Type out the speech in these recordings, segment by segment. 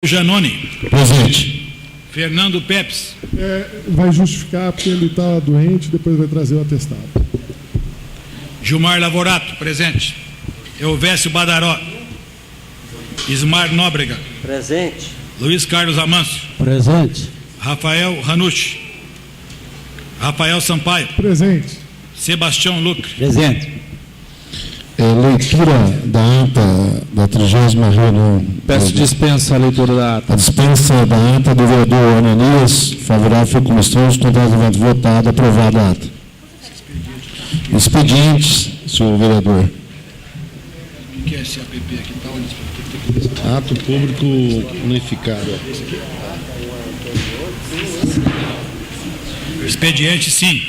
Janone. Presente. Fernando Pepes. Vai justificar porque ele está doente, depois vai trazer o atestado. Gilmar Lavorato, presente. Elvésio Badaró. Ismar Nóbrega. Presente. Luiz Carlos Amâncio. Presente. Rafael Ranucci. Rafael Sampaio. Presente. Sebastião Lucre. Presente. Leitura da ata da 30ª reunião. Peço dispensa a leitura da ata. A dispensa da ata do vereador Ananias, favorável com extenso, contrário evento votado, aprovada a ata. Expedientes, senhor vereador. O que é esse APP aqui? Tá onde? Ato público unificado. Expediente, sim.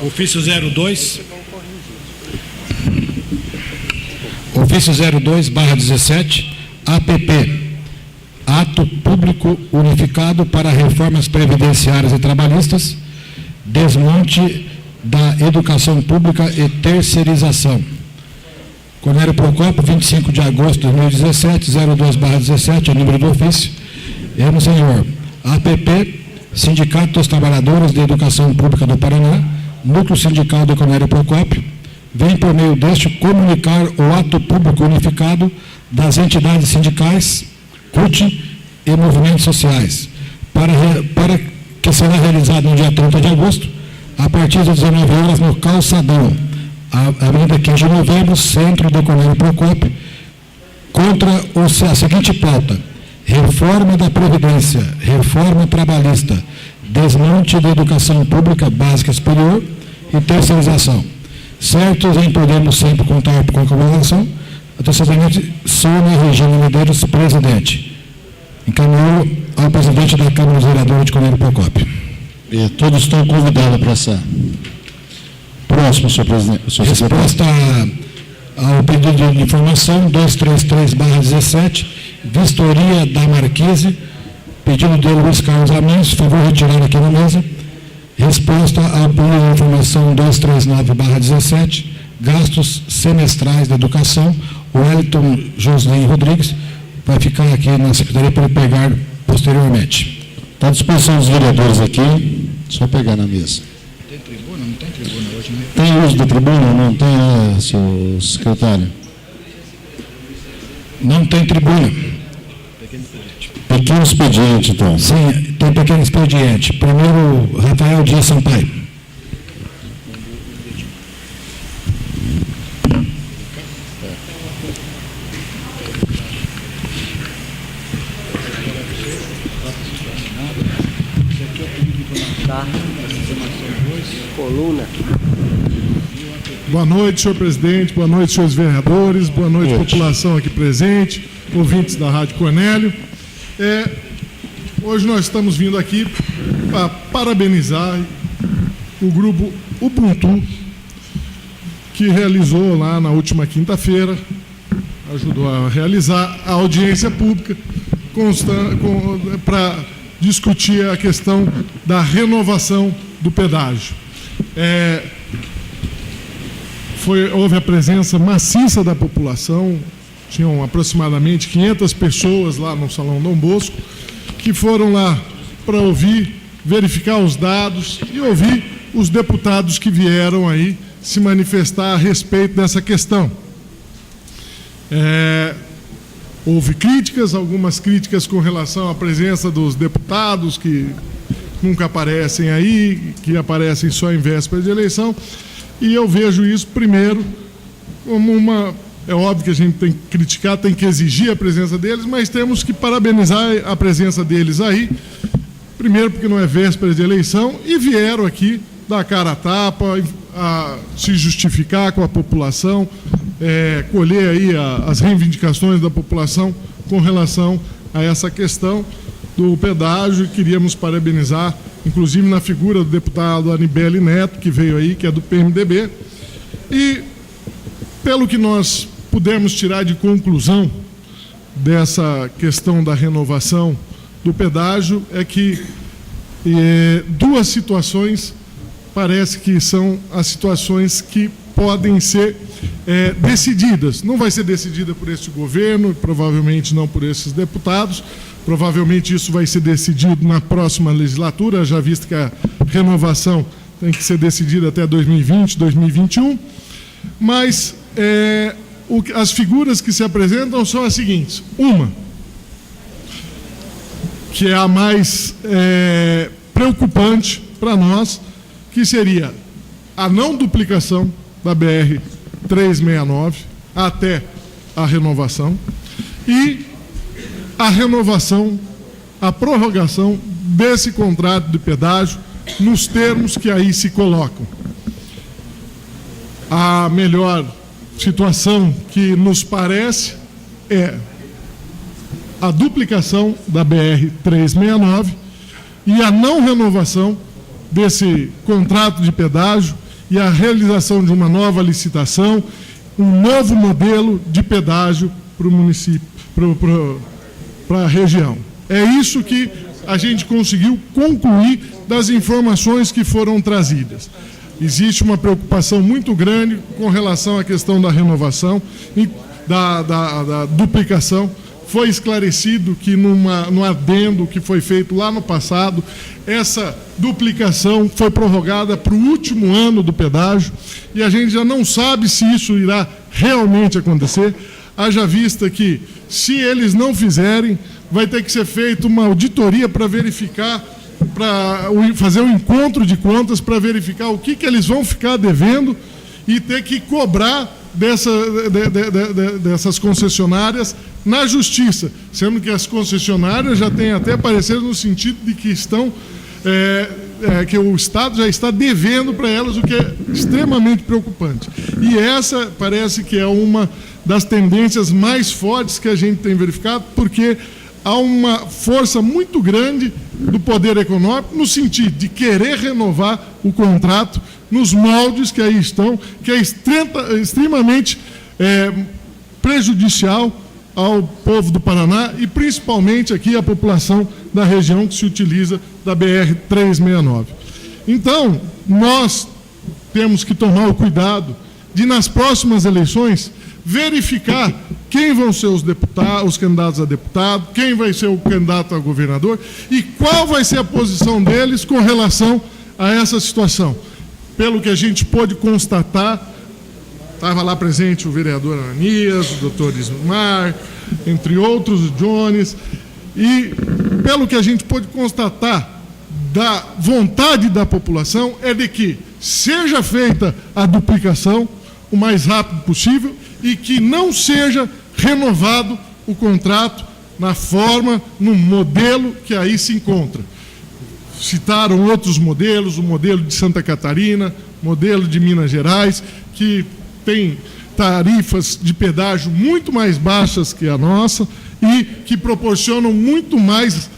Ofício 02. Ofício 02/17, APP, Ato Público Unificado para Reformas Previdenciárias e Trabalhistas, Desmonte da Educação Pública e Terceirização. Cornélio Procópio, 25 de agosto de 2017, 02/17, é o número do ofício. Meu senhor, APP, Sindicato dos Trabalhadores de Educação Pública do Paraná, Núcleo Sindical do Cornélio Procópio, vem por meio deste comunicar o ato público unificado das entidades sindicais, CUT e movimentos sociais, para que será realizado no dia 30 de agosto, a partir das 19 horas no Calçadão, Avenida 15 de Novembro, centro do Cornélio Procópio, contra a seguinte pauta: reforma da Previdência, reforma trabalhista, desmonte da educação pública básica superior e terceirização. Certos em podemos sempre contar com a colaboração. Atestadamente, Sônia Regina Medeiros, presidente. Encaminhou ao presidente da Câmara dos Vereadores de Cornélio Procópio. Todos estão convidados para passar. Próximo, senhor presidente. Resposta ao pedido de informação 233/17, vistoria da Marquise, pedido de Luiz Carlos Amâncio, favor retirar aqui na mesa. Resposta ao pedido de informação 239/17, gastos semestrais da educação, o Wellington Joslin Rodrigues, vai ficar aqui na secretaria para pegar posteriormente. Está à disposição dos vereadores aqui, só pegar na mesa. Tem tribuna? Não tem tribuna hoje, né? Tem uso da tribuna? Não tem, senhor secretário? Não tem tribuna. Pequeno expediente, então. Sim, tem pequeno expediente. Primeiro, Rafael Dias Sampaio. Tá. Coluna. Boa noite, senhor presidente. Boa noite, senhores vereadores. Boa noite, população aqui presente, ouvintes da Rádio Cornélio. Hoje nós estamos vindo aqui para parabenizar o grupo Ubuntu, que realizou lá na última quinta-feira, ajudou a realizar a audiência pública para discutir a questão da renovação do pedágio. Houve a presença maciça da população, tinham aproximadamente 500 pessoas lá no Salão Dom Bosco, que foram lá para ouvir, verificar os dados e ouvir os deputados que vieram aí se manifestar a respeito dessa questão. Houve críticas, algumas críticas com relação à presença dos deputados que nunca aparecem aí, que aparecem só em véspera de eleição, e eu vejo isso primeiro como uma... É óbvio que a gente tem que criticar, tem que exigir a presença deles, mas temos que parabenizar a presença deles aí, primeiro porque não é véspera de eleição, e vieram aqui dar cara a tapa, a se justificar com a população, colher aí as reivindicações da população com relação a essa questão do pedágio. Queríamos parabenizar, inclusive na figura do deputado Anibele Neto, que veio aí, que é do PMDB, e pelo que nós pudemos tirar de conclusão dessa questão da renovação do pedágio, é que duas situações parece que são as situações que podem ser decididas. Não vai ser decidida por este governo, provavelmente não por esses deputados, provavelmente isso vai ser decidido na próxima legislatura, já visto que a renovação tem que ser decidida até 2020, 2021, mas as figuras que se apresentam são as seguintes. Uma, que é a mais preocupante para nós, que seria a não duplicação da BR-369 até a renovação e a renovação, a prorrogação desse contrato de pedágio nos termos que aí se colocam. A melhor situação que nos parece é a duplicação da BR-369 e a não renovação desse contrato de pedágio e a realização de uma nova licitação, um novo modelo de pedágio para o município, para a região. É isso que a gente conseguiu concluir das informações que foram trazidas. Existe uma preocupação muito grande com relação à questão da renovação e da duplicação. Foi esclarecido que no adendo que foi feito lá no passado, essa duplicação foi prorrogada para o último ano do pedágio e a gente já não sabe se isso irá realmente acontecer, haja vista que, se eles não fizerem, vai ter que ser feita uma auditoria para verificar, para fazer um encontro de contas para verificar o que eles vão ficar devendo e ter que cobrar dessas concessionárias na justiça, sendo que as concessionárias já têm até parecer no sentido de que que o Estado já está devendo para elas, o que é extremamente preocupante. E essa parece que é uma das tendências mais fortes que a gente tem verificado, porque há uma força muito grande do poder econômico no sentido de querer renovar o contrato nos moldes que aí estão, que é extremamente prejudicial ao povo do Paraná e principalmente aqui à população da região que se utiliza da BR-369. Então, nós temos que tomar o cuidado de, nas próximas eleições, verificar quem vão ser os candidatos a deputado, quem vai ser o candidato a governador e qual vai ser a posição deles com relação a essa situação. Pelo que a gente pôde constatar, estava lá presente o vereador Ananias, o doutor Ismar, entre outros, o Jones, e pelo que a gente pôde constatar da vontade da população é de que seja feita a duplicação o mais rápido possível e que não seja renovado o contrato na forma, no modelo que aí se encontra. Citaram outros modelos, o modelo de Santa Catarina, modelo de Minas Gerais, que tem tarifas de pedágio muito mais baixas que a nossa e que proporcionam muito mais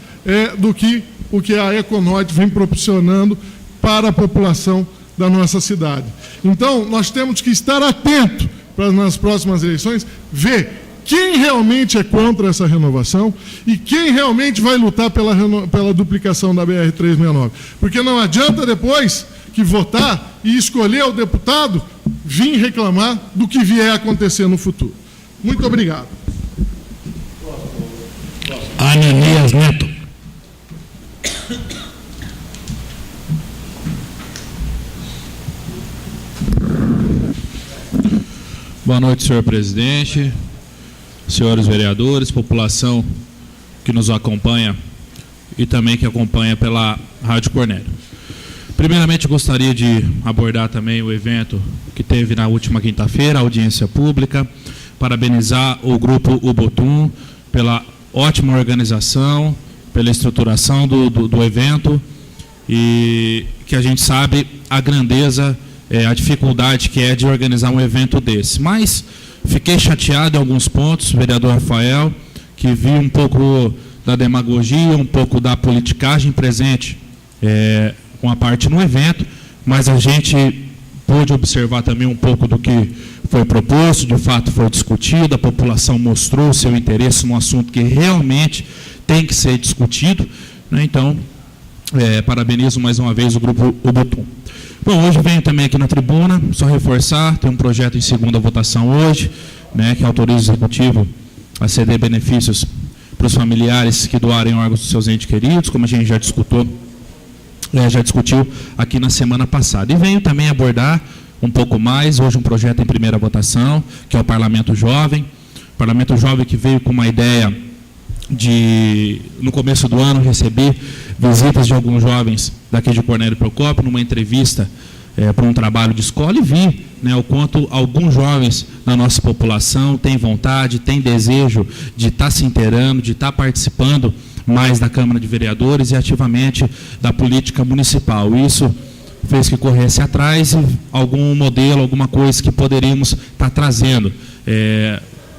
do que o que a Econord vem proporcionando para a população da nossa cidade. Então, nós temos que estar atentos para, nas próximas eleições, ver quem realmente é contra essa renovação e quem realmente vai lutar pela duplicação da BR-369. Porque não adianta depois que votar e escolher o deputado vir reclamar do que vier a acontecer no futuro. Muito obrigado. Ananias Neto. Boa noite, senhor presidente, senhores vereadores, população que nos acompanha e também que acompanha pela Rádio Cornélio. Primeiramente, gostaria de abordar também o evento que teve na última quinta-feira, a audiência pública, parabenizar o Grupo Ubuntu pela ótima organização, pela estruturação do evento e que a gente sabe a grandeza, a dificuldade que é de organizar um evento desse. Mas fiquei chateado em alguns pontos, vereador Rafael, que vi um pouco da demagogia, um pouco da politicagem presente com a parte no evento, mas a gente pôde observar também um pouco do que foi proposto, de fato foi discutido, a população mostrou o seu interesse num assunto que realmente tem que ser discutido, né? Então, parabenizo mais uma vez o Grupo Ubuntu. Bom, hoje venho também aqui na tribuna, só reforçar, tem um projeto em segunda votação hoje, né, que autoriza o Executivo a ceder benefícios para os familiares que doarem órgãos dos seus entes queridos, como a gente já discutiu aqui na semana passada. E venho também abordar um pouco mais, hoje um projeto em primeira votação, que é o Parlamento Jovem. O Parlamento Jovem que veio com uma ideia de, no começo do ano, receber visitas de alguns jovens daqui de Cornélio Procópio, numa entrevista para um trabalho de escola, e vi, né, o quanto alguns jovens na nossa população têm vontade, têm desejo de estar se inteirando, de estar participando mais da Câmara de Vereadores e ativamente da política municipal. Isso fez que corresse atrás algum modelo, alguma coisa que poderíamos estar trazendo.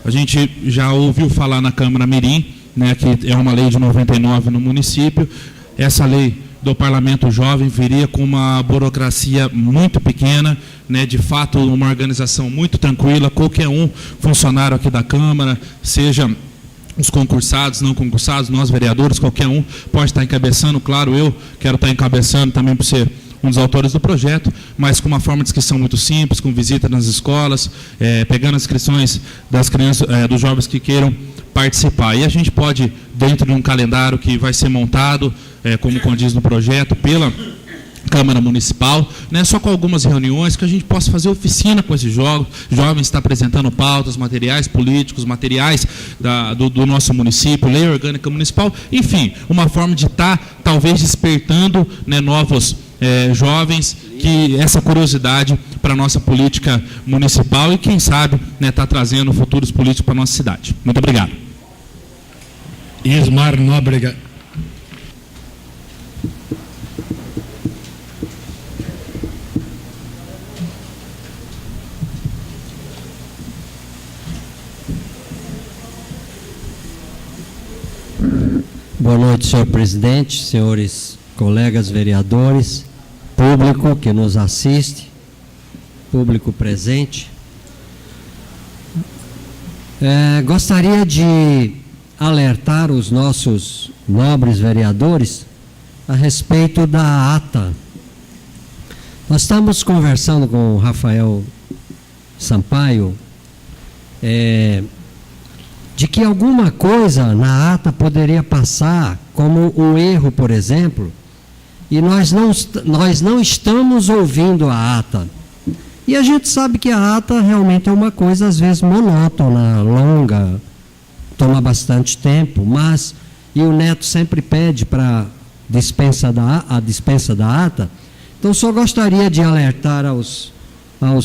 A gente já ouviu falar na Câmara Mirim, né, que é uma lei de 99 no município. Essa lei do Parlamento Jovem viria com uma burocracia muito pequena, né, de fato uma organização muito tranquila. Qualquer um funcionário aqui da Câmara, seja os concursados, não concursados, nós vereadores, qualquer um pode estar encabeçando. Claro, eu quero estar encabeçando também por ser um dos autores do projeto, mas com uma forma de inscrição muito simples, com visita nas escolas, pegando as inscrições das crianças, dos jovens que queiram participar. E a gente pode, dentro de um calendário que vai ser montado, como condiz no projeto, pela Câmara Municipal, né, só com algumas reuniões, que a gente possa fazer oficina com esses jovens, estar apresentando pautas, materiais políticos, materiais do nosso município, lei orgânica municipal, enfim, uma forma de estar, talvez, despertando, né, novos jovens, que essa curiosidade para a nossa política municipal e, quem sabe, né, estar trazendo futuros políticos para a nossa cidade. Muito obrigado. Ismar Nóbrega. Boa noite, senhor presidente, senhores colegas vereadores, público que nos assiste, público presente. Gostaria de alertar os nossos nobres vereadores a respeito da ata. Nós estamos conversando com o Rafael Sampaio de que alguma coisa na ata poderia passar como um erro, por exemplo, e nós não estamos ouvindo a ata. E a gente sabe que a ata realmente é uma coisa, às vezes, monótona, longa, toma bastante tempo, mas, e o Neto sempre pede para a dispensa da ata. Então, só gostaria de alertar aos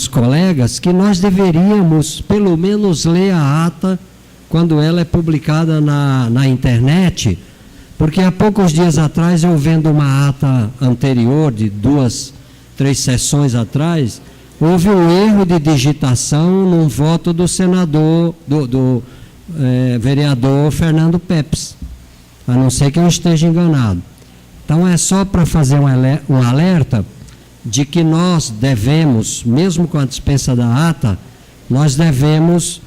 colegas que nós deveríamos, pelo menos, ler a ata quando ela é publicada na internet, porque há poucos dias atrás, eu vendo uma ata anterior, de 2, 3 sessões atrás, houve um erro de digitação num voto do senador, do vereador Fernando Pepes, a não ser que eu esteja enganado. Então, é só para fazer um alerta de que nós devemos, mesmo com a dispensa da ata, nós devemos,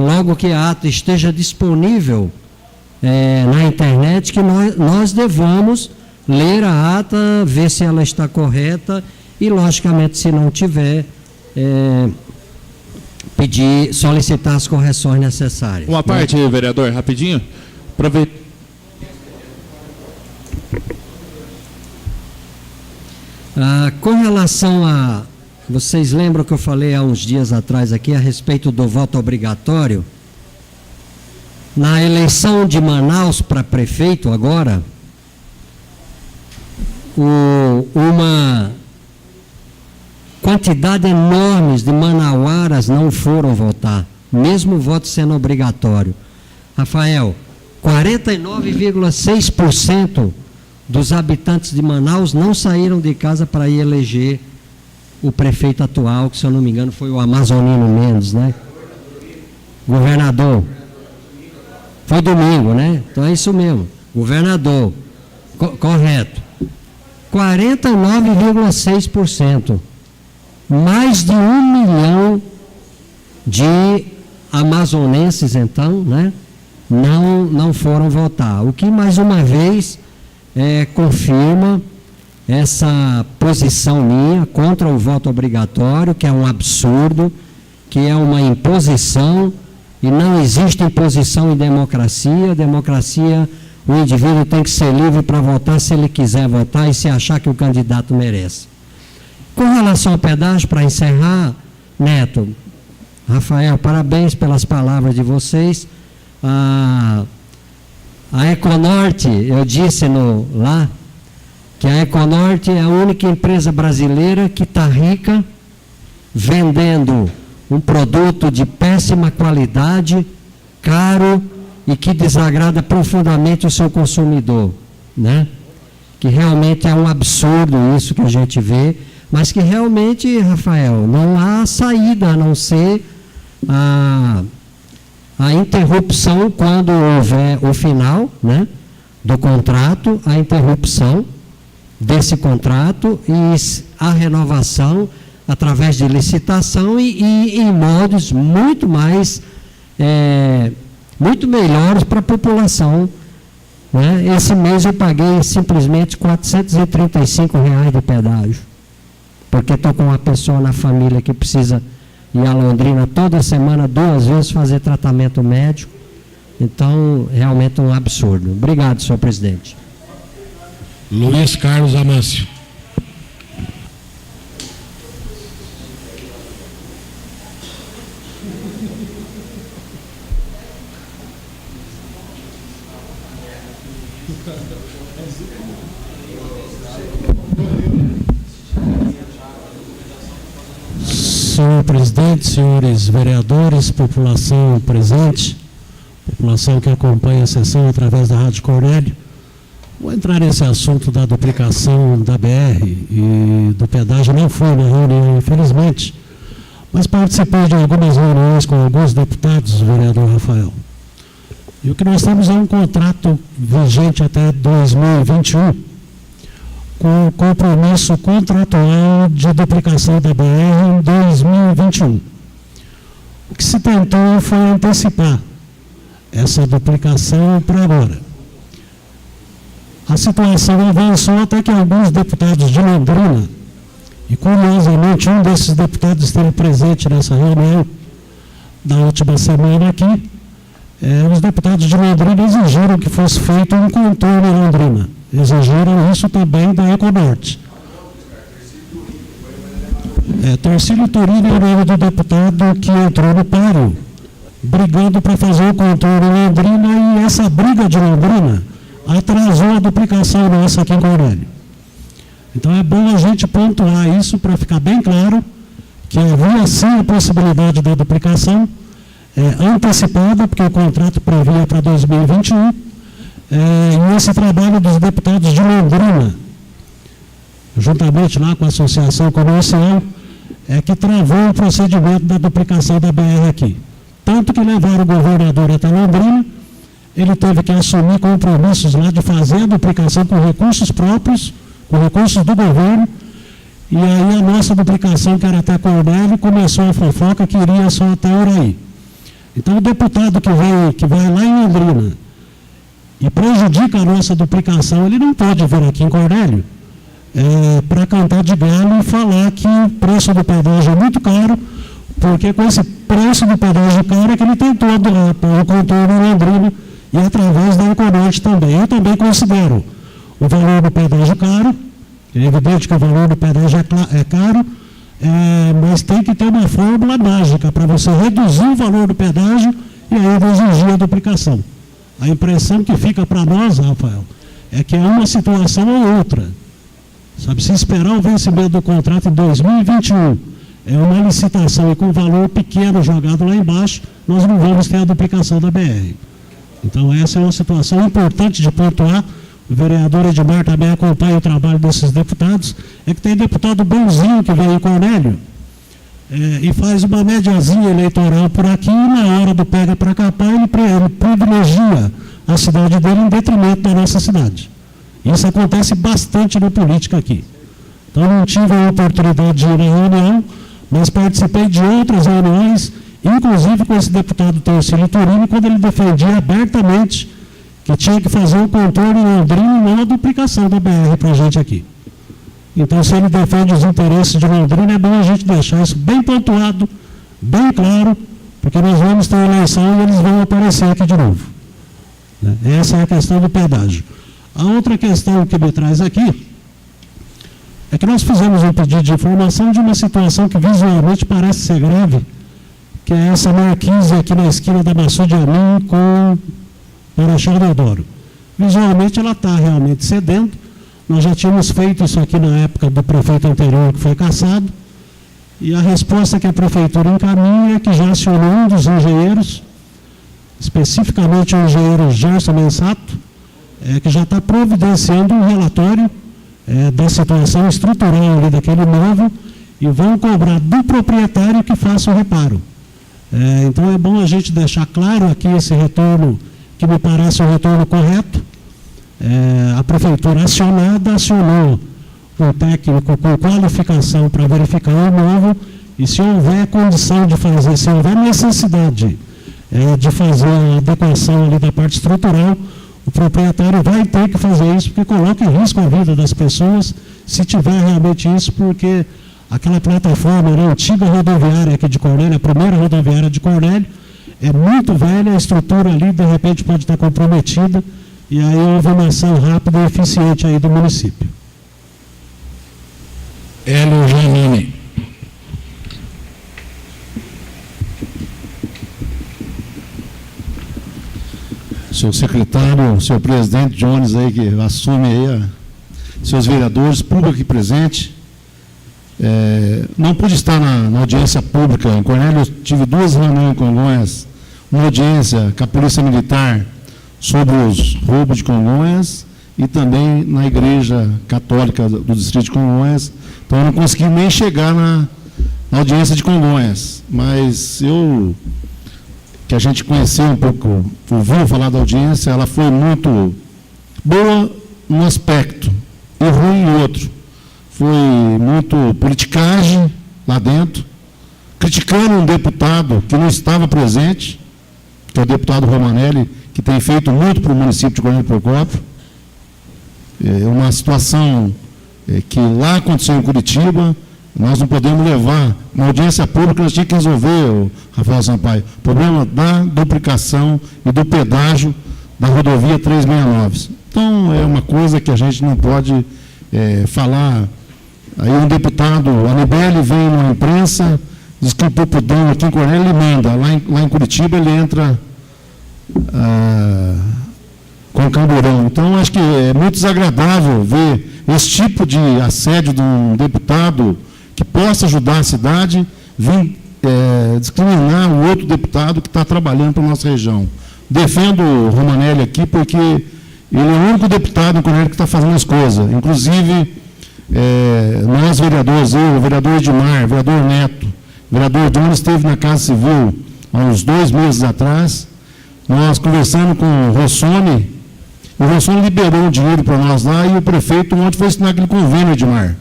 logo que a ata esteja disponível na internet, que nós devamos ler a ata, ver se ela está correta e, logicamente, se não tiver, solicitar as correções necessárias. Uma parte, vereador, rapidinho. Com relação a... Vocês lembram que eu falei há uns dias atrás aqui a respeito do voto obrigatório? Na eleição de Manaus para prefeito agora, uma quantidade enorme de manauaras não foram votar, mesmo o voto sendo obrigatório. Rafael, 49,6% dos habitantes de Manaus não saíram de casa para ir eleger o prefeito atual, que, se eu não me engano, foi o Amazonino Mendes, né? Governador. Foi domingo, né? Então é isso mesmo. Governador. Correto. 49,6%. Mais de 1 milhão de amazonenses, então, né? Não foram votar. O que, mais uma vez, confirma essa posição minha contra o voto obrigatório, que é um absurdo, que é uma imposição, e não existe imposição em democracia. Democracia, o indivíduo tem que ser livre para votar se ele quiser votar e se achar que o candidato merece. Com relação ao pedágio, para encerrar, Neto, Rafael, parabéns pelas palavras de vocês. A Econorte, eu disse lá, que a Econorte é a única empresa brasileira que está rica, vendendo um produto de péssima qualidade, caro e que desagrada profundamente o seu consumidor, né? Que realmente é um absurdo isso que a gente vê, mas que realmente, Rafael, não há saída a não ser a interrupção quando houver o final, né, do contrato, a interrupção desse contrato e a renovação através de licitação e em modos muito mais, muito melhores para a população, né? Esse mês eu paguei simplesmente R$ 435 de pedágio, porque estou com uma pessoa na família que precisa ir a Londrina toda semana, 2 vezes, fazer tratamento médico. Então, realmente um absurdo. Obrigado, senhor presidente. Luiz Carlos Amâncio. Senhor presidente, senhores vereadores, população presente, população que acompanha a sessão através da Rádio Cornélio, vou entrar nesse assunto da duplicação da BR e do pedágio. Não fui na reunião, infelizmente, mas participei de algumas reuniões com alguns deputados, vereador Rafael. E o que nós temos é um contrato vigente até 2021, com compromisso contratual de duplicação da BR em 2021. O que se tentou foi antecipar essa duplicação para agora. A situação avançou até que alguns deputados de Londrina, e curiosamente um desses deputados esteve presente nessa reunião da última semana aqui, os deputados de Londrina exigiram que fosse feito um contorno em Londrina. Exigiram isso também da Econorte. Tarcílio Turini é o nome do deputado que entrou no páreo, brigando para fazer o contorno em Londrina, e essa briga de Londrina atrasou a duplicação nossa aqui em Cornélio. Então é bom a gente pontuar isso para ficar bem claro que havia sim a possibilidade da duplicação antecipada, porque o contrato previa para 2021. E esse trabalho dos deputados de Londrina, juntamente lá com a Associação Comercial, que travou o procedimento da duplicação da BR aqui. Tanto que levaram o governador até Londrina, ele teve que assumir compromissos lá de fazer a duplicação com recursos próprios, com recursos do governo, e aí a nossa duplicação, que era até Cornélio, começou a fofoca que iria só até Uraí. Então o deputado que vai lá em Londrina e prejudica a nossa duplicação, ele não pode vir aqui em Cornélio para cantar de galo e falar que o preço do pedágio é muito caro, porque com esse preço do pedágio caro é que ele tentou o contorno em Londrina e através da Econorte também. Eu também considero o valor do pedágio caro, é evidente que o valor do pedágio é caro, mas tem que ter uma fórmula mágica para você reduzir o valor do pedágio e ainda exigir a duplicação. A impressão que fica para nós, Rafael, é que é uma situação ou outra. Sabe, se esperar o vencimento do contrato em 2021, é uma licitação e com valor pequeno jogado lá embaixo, nós não vamos ter a duplicação da BR. Então essa é uma situação importante de pontuar. O vereador Edmar também acompanha o trabalho desses deputados. É que tem deputado bonzinho que vem em Cornélio e faz uma mediazinha eleitoral por aqui, e na hora do pega para capar ele privilegia a cidade dele em detrimento da nossa cidade. Isso acontece bastante na política aqui. Então não tive a oportunidade de ir na reunião, mas participei de outras reuniões, inclusive com esse deputado Tarcílio Turini, quando ele defendia abertamente que tinha que fazer um contorno em Londrina e não a duplicação da BR para a gente aqui. Então, se ele defende os interesses de Londrina, é bom a gente deixar isso bem pontuado, bem claro, porque nós vamos ter eleição e eles vão aparecer aqui de novo. Né? Essa é a questão do pedágio. A outra questão que me traz aqui é que nós fizemos um pedido de informação de uma situação que visualmente parece ser grave, que é essa marquise aqui na esquina da Maçã de Amin com Marechal Deodoro. Visualmente ela está realmente cedendo. Nós já tínhamos feito isso aqui na época do prefeito anterior, que foi cassado, e a resposta que a prefeitura encaminha é que já acionou um dos engenheiros, especificamente o engenheiro Gerson Mensato, que já está providenciando um relatório da situação estrutural ali daquele imóvel e vão cobrar do proprietário que faça o reparo. Então é bom a gente deixar claro aqui esse retorno, que me parece um retorno correto. A prefeitura acionou um técnico com qualificação para verificar o imóvel e se houver condição de fazer, se houver necessidade de fazer a adequação ali da parte estrutural, o proprietário vai ter que fazer isso, porque coloca em risco a vida das pessoas, se tiver realmente isso, porque aquela plataforma, né, antiga rodoviária aqui de Cornélio, a primeira rodoviária de Cornélio, é muito velha, a estrutura ali, de repente, pode estar comprometida, e aí houve uma ação rápida e eficiente aí do município. Hélio Janine. Senhor secretário, senhor presidente Jones aí, que assume aí, seus vereadores, público aqui presente. Não pude estar na audiência pública em Cornélio, eu tive 2 reuniões em Congonhas, uma audiência com a Polícia Militar sobre os roubos de Congonhas e também na Igreja Católica do Distrito de Congonhas. Então eu não consegui nem chegar na audiência de Congonhas, mas que a gente conheceu um pouco, ouviu falar da audiência, ela foi muito boa num aspecto e ruim em outro. Foi muito politicagem lá dentro, criticando um deputado que não estava presente, que é o deputado Romanelli, que tem feito muito para o município de Cornélio Procópio. É uma situação que lá aconteceu em Curitiba, nós não podemos levar. Na audiência pública, nós tínhamos que resolver, Rafael Sampaio, o problema da duplicação e do pedágio da rodovia 369. Então, é uma coisa que a gente não pode falar. Aí um deputado, a Anibele, vem na imprensa, diz que o Popudão aqui em Cornélio, ele manda. Lá em Curitiba, ele entra com camburão. Então, acho que é muito desagradável ver esse tipo de assédio de um deputado que possa ajudar a cidade, vir discriminar o outro deputado que está trabalhando para a nossa região. Defendo o Romanelli aqui porque ele é o único deputado em Cornélio que está fazendo as coisas. Inclusive, nós vereadores, o vereador Edmar, o vereador Neto, o vereador Jones esteve na Casa Civil há uns 2 meses atrás, nós conversando com o Rossoni, o Rossoni liberou o dinheiro para nós lá e o prefeito ontem foi assinar aquele convênio, Edmar,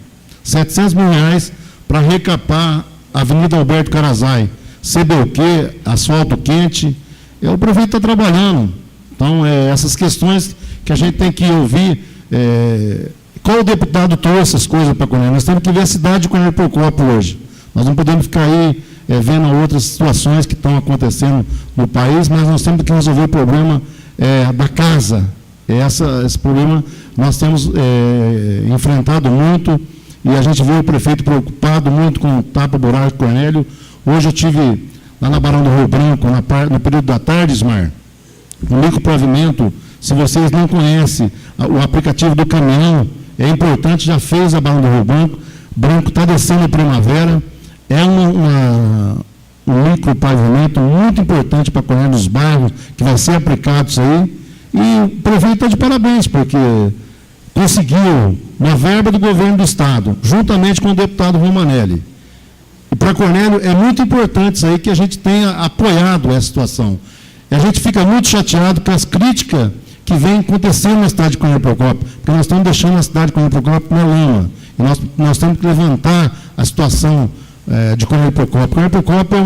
R$700 mil para recapar a Avenida Alberto Carazai, CBUQ, asfalto quente, o prefeito está trabalhando. Então, essas questões que a gente tem que ouvir, qual deputado trouxe essas coisas para Cornélio? Nós temos que ver a cidade de Cornélio Procópio hoje. Nós não podemos ficar aí vendo outras situações que estão acontecendo no país, mas nós temos que resolver o problema da casa. Esse problema nós temos enfrentado muito e a gente vê o prefeito preocupado muito com o tapa-buraco de Cornélio. Hoje eu estive lá na Barão do Rio Branco, no período da tarde, Ismar, no micropavimento. Se vocês não conhecem o aplicativo do caminhão, é importante, já fez a Barão do Rio Branco, está descendo a Primavera, é um micropavimento muito importante para Cornélio nos bairros, que vai ser aplicado isso aí, e o prefeito está de parabéns, porque conseguiu uma verba do governo do Estado, juntamente com o deputado Romanelli. E para Cornélio é muito importante isso aí, que a gente tenha apoiado essa situação. E a gente fica muito chateado com as críticas que vem acontecendo na cidade de Cornélio Procópio, porque nós estamos deixando a cidade de Cornélio Procópio na lama. E nós temos que levantar a situação de Cornélio Procópio. Cornélio Procópio é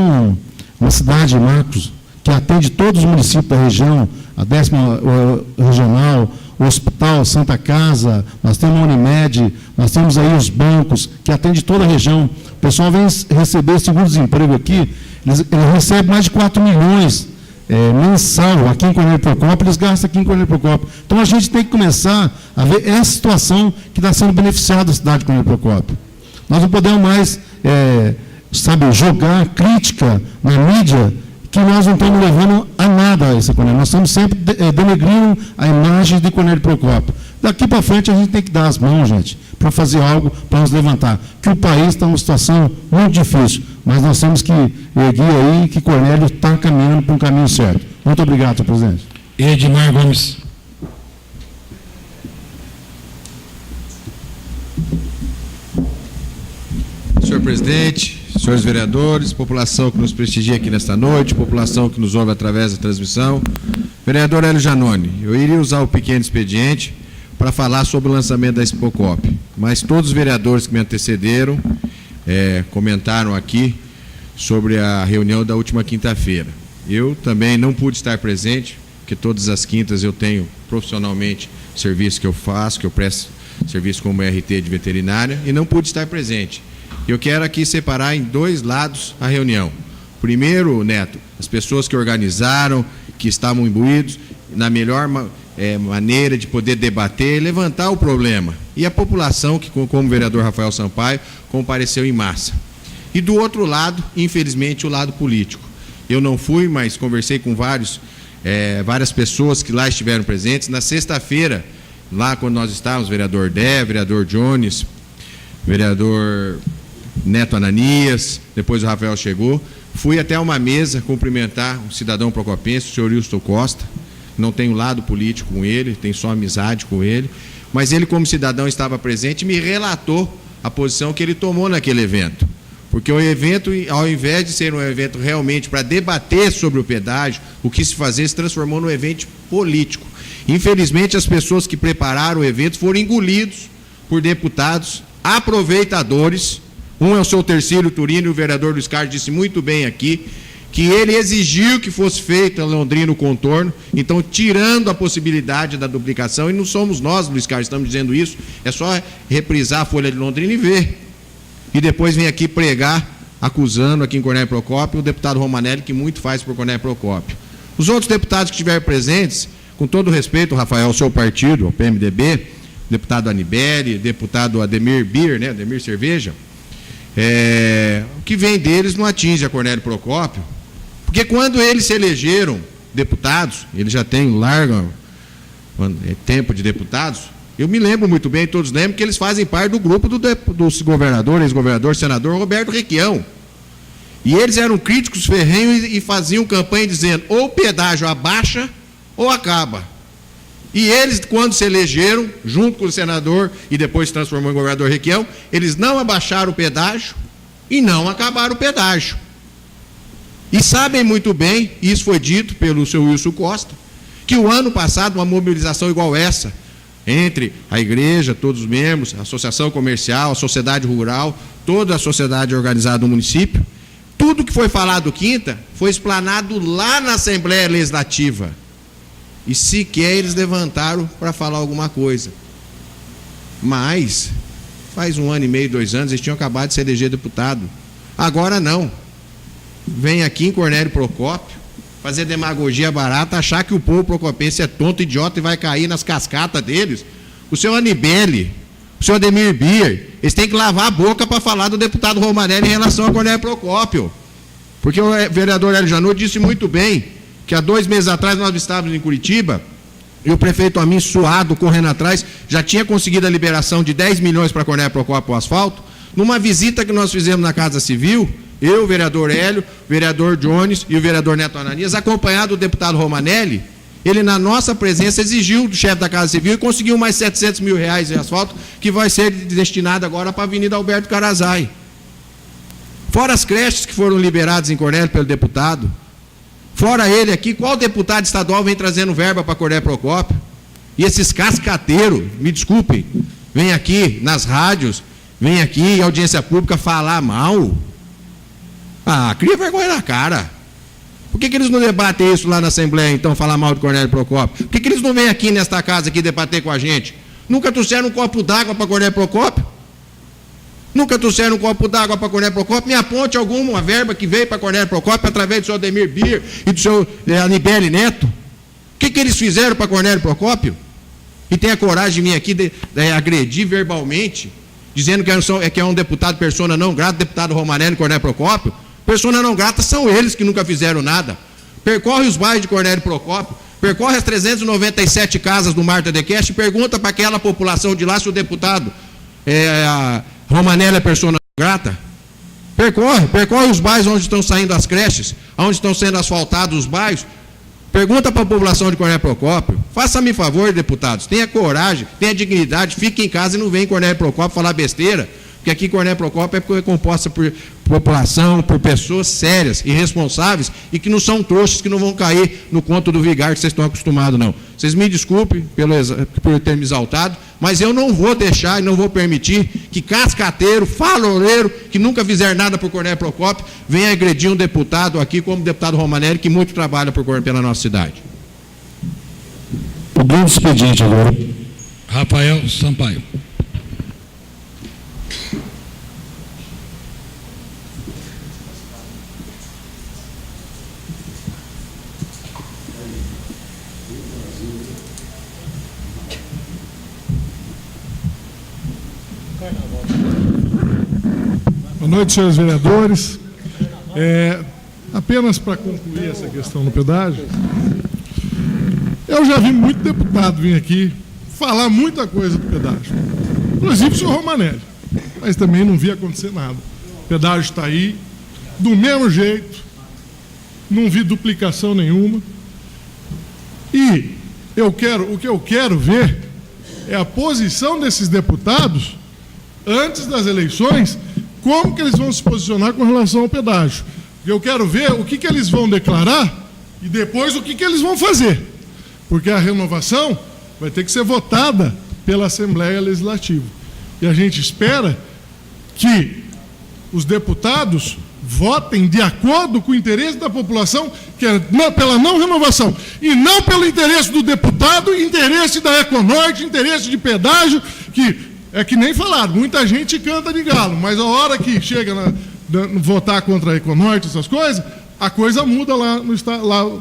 uma cidade, Marcos, que atende todos os municípios da região, a 10ª regional, o Hospital Santa Casa, nós temos a Unimed, nós temos aí os bancos, que atendem toda a região. O pessoal vem receber seguro-desemprego aqui, eles recebem mais de 4 milhões mensal aqui em Cornélio Procópio, eles gastam aqui em Cornélio Procópio. Então, a gente tem que começar a ver essa situação que está sendo beneficiada a cidade de Cornélio Procópio. Nós não podemos mais, jogar crítica na mídia, que nós não estamos levando a nada a esse Cornélio. Nós estamos sempre denegrindo a imagem de Cornélio Procópio. Daqui para frente, a gente tem que dar as mãos, gente, para fazer algo, para nos levantar. Que o país está numa situação muito difícil, mas nós temos que erguer aí que Cornélio está caminhando para um caminho certo. Muito obrigado, senhor presidente. Edmar Gomes. Senhor presidente, senhores vereadores, população que nos prestigia aqui nesta noite, população que nos ouve através da transmissão. Vereador Hélio Janone, eu iria usar o pequeno expediente para falar sobre o lançamento da Expocop, mas todos os vereadores que me antecederam comentaram aqui sobre a reunião da última quinta-feira. Eu também não pude estar presente, porque todas as quintas eu tenho profissionalmente serviço que eu faço, que eu presto serviço como RT de veterinária, e não pude estar presente. Eu quero aqui separar em 2 lados a reunião. Primeiro, Neto, as pessoas que organizaram, que estavam imbuídos na melhor maneira de poder debater e levantar o problema. E a população, que como o vereador Rafael Sampaio, compareceu em massa. E do outro lado, infelizmente, o lado político. Eu não fui, mas conversei com várias pessoas que lá estiveram presentes. Na sexta-feira, lá quando nós estávamos, vereador Dé, vereador Jones, vereador Neto Ananias, depois o Rafael chegou, fui até uma mesa cumprimentar um cidadão procopense, o senhor Wilson Costa. Não tenho lado político com ele, tenho só amizade com ele, mas ele, como cidadão, estava presente e me relatou a posição que ele tomou naquele evento. Porque o evento, ao invés de ser um evento realmente para debater sobre o pedágio, o que se fazer, se transformou num evento político. Infelizmente, as pessoas que prepararam o evento foram engolidos por deputados aproveitadores. Um é o seu Tercílio Turino, e o vereador Luiz Carlos disse muito bem aqui, que ele exigiu que fosse feito a Londrina o contorno, então tirando a possibilidade da duplicação, e não somos nós, Luiz Carlos, estamos dizendo isso, é só reprisar a Folha de Londrina e ver. E depois vem aqui pregar, acusando aqui em Cornélio Procópio, o deputado Romanelli, que muito faz por Cornélio Procópio. Os outros deputados que estiveram presentes, com todo respeito, Rafael, ao seu partido, ao PMDB, deputado Anibele, deputado Ademir Beer, né, Ademir Cerveja, o que vem deles não atinge a Cornélio Procópio, porque quando eles se elegeram deputados, eles já têm largo tempo de deputados, eu me lembro muito bem, todos lembram, que eles fazem parte do grupo do governador, ex-governador, senador Roberto Requião. E eles eram críticos ferrenhos e faziam campanha dizendo, ou o pedágio abaixa ou acaba. E eles, quando se elegeram, junto com o senador, e depois se transformou em governador Requião, eles não abaixaram o pedágio e não acabaram o pedágio. E sabem muito bem, isso foi dito pelo seu Wilson Costa, que o ano passado, uma mobilização igual essa, entre a igreja, todos os membros, a associação comercial, a sociedade rural, toda a sociedade organizada do município, tudo que foi falado quinta, foi explanado lá na Assembleia Legislativa. E sequer eles levantaram para falar alguma coisa. Mas, faz 1 ano e meio, 2 anos, eles tinham acabado de se eleger deputado. Agora não. Vem aqui em Cornélio Procópio, fazer demagogia barata, achar que o povo procopense é tonto, idiota e vai cair nas cascatas deles. O senhor Anibele, o senhor Ademir Beer, eles têm que lavar a boca para falar do deputado Romanelli em relação a Cornélio Procópio. Porque o vereador Hélio Janot disse muito bem que há 2 meses atrás nós estávamos em Curitiba e o prefeito Amin, suado, correndo atrás, já tinha conseguido a liberação de 10 milhões para Cornélio Procópio o asfalto. Numa visita que nós fizemos na Casa Civil, eu, o vereador Hélio, o vereador Jones e o vereador Neto Ananias, acompanhado do deputado Romanelli, ele, na nossa presença, exigiu do chefe da Casa Civil e conseguiu mais 700 mil reais em asfalto, que vai ser destinado agora para a Avenida Alberto Carazai. Fora as creches que foram liberadas em Cornélio pelo deputado, fora ele aqui, qual deputado estadual vem trazendo verba para Cornélio Procópio? E esses cascateiros, me desculpem, vem aqui nas rádios, vem aqui em audiência pública falar mal. Cria vergonha na cara. Por que eles não debatem isso lá na Assembleia, então, falar mal de Cornélio Procópio? Por que eles não vêm aqui nesta casa aqui debater com a gente? Nunca trouxeram um copo d'água para Cornélio Procópio? Nunca trouxeram um copo d'água para Cornélio Procópio? Me aponte alguma verba que veio para Cornélio Procópio através do senhor Ademir Bier e do senhor Anibele Neto. O que eles fizeram para Cornélio Procópio? E tem a coragem de vir aqui agredir verbalmente, dizendo que é um deputado persona não grata, deputado Romanelli e Cornélio Procópio. Persona não grata são eles que nunca fizeram nada. Percorre os bairros de Cornélio Procópio, percorre as 397 casas do Marta de Queste e pergunta para aquela população de lá se o deputado Romanelli é persona não grata. Percorre os bairros onde estão saindo as creches, onde estão sendo asfaltados os bairros. Pergunta para a população de Cornélio Procópio. Faça-me favor, deputados, tenha coragem, tenha dignidade, fique em casa e não venha em Cornélio Procópio falar besteira. Porque aqui Cornélio Procópio é composta por população, por pessoas sérias e responsáveis e que não são trouxas, que não vão cair no conto do vigário que vocês estão acostumados, não. Vocês me desculpem por ter me exaltado, mas eu não vou deixar e não vou permitir que cascateiro, faloleiro, que nunca fizer nada por Cornélio Procópio, venha agredir um deputado aqui, como o deputado Romanelli, que muito trabalha pela nossa cidade. O grande expediente agora. Rafael Sampaio. Boa noite, senhores vereadores. Apenas para concluir essa questão do pedágio, eu já vi muito deputado vir aqui falar muita coisa do pedágio, inclusive o senhor Romanelli, mas também não vi acontecer nada. O pedágio está aí, do mesmo jeito, não vi duplicação nenhuma, e o que eu quero ver é a posição desses deputados antes das eleições. Como que eles vão se posicionar com relação ao pedágio? Eu quero ver o que eles vão declarar e depois o que eles vão fazer. Porque a renovação vai ter que ser votada pela Assembleia Legislativa. E a gente espera que os deputados votem de acordo com o interesse da população, que é pela não renovação, e não pelo interesse do deputado, interesse da Econorte, interesse de pedágio, que... É que nem falaram, muita gente canta de galo, mas a hora que chega votar contra a Econorte, essas coisas, a coisa muda lá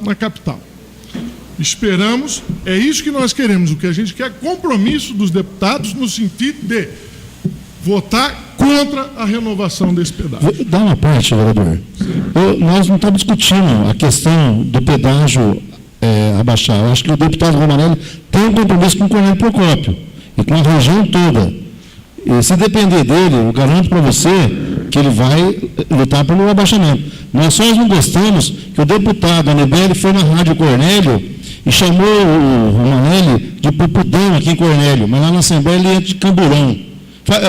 na capital. Esperamos, é isso que nós queremos, o que a gente quer, compromisso dos deputados no sentido de votar contra a renovação desse pedágio. Dá uma parte, vereador. Nós não estamos discutindo a questão do pedágio abaixar. Eu acho que o deputado Romanelli tem um compromisso com o Cornélio Procópio e com a região toda. E se depender dele, eu garanto para você que ele vai lutar pelo abaixamento. Nós só não gostamos que o deputado Anibele foi na Rádio Cornélio e chamou o Romanelli de pupudão aqui em Cornélio, mas lá na Assembleia ele é de camburão.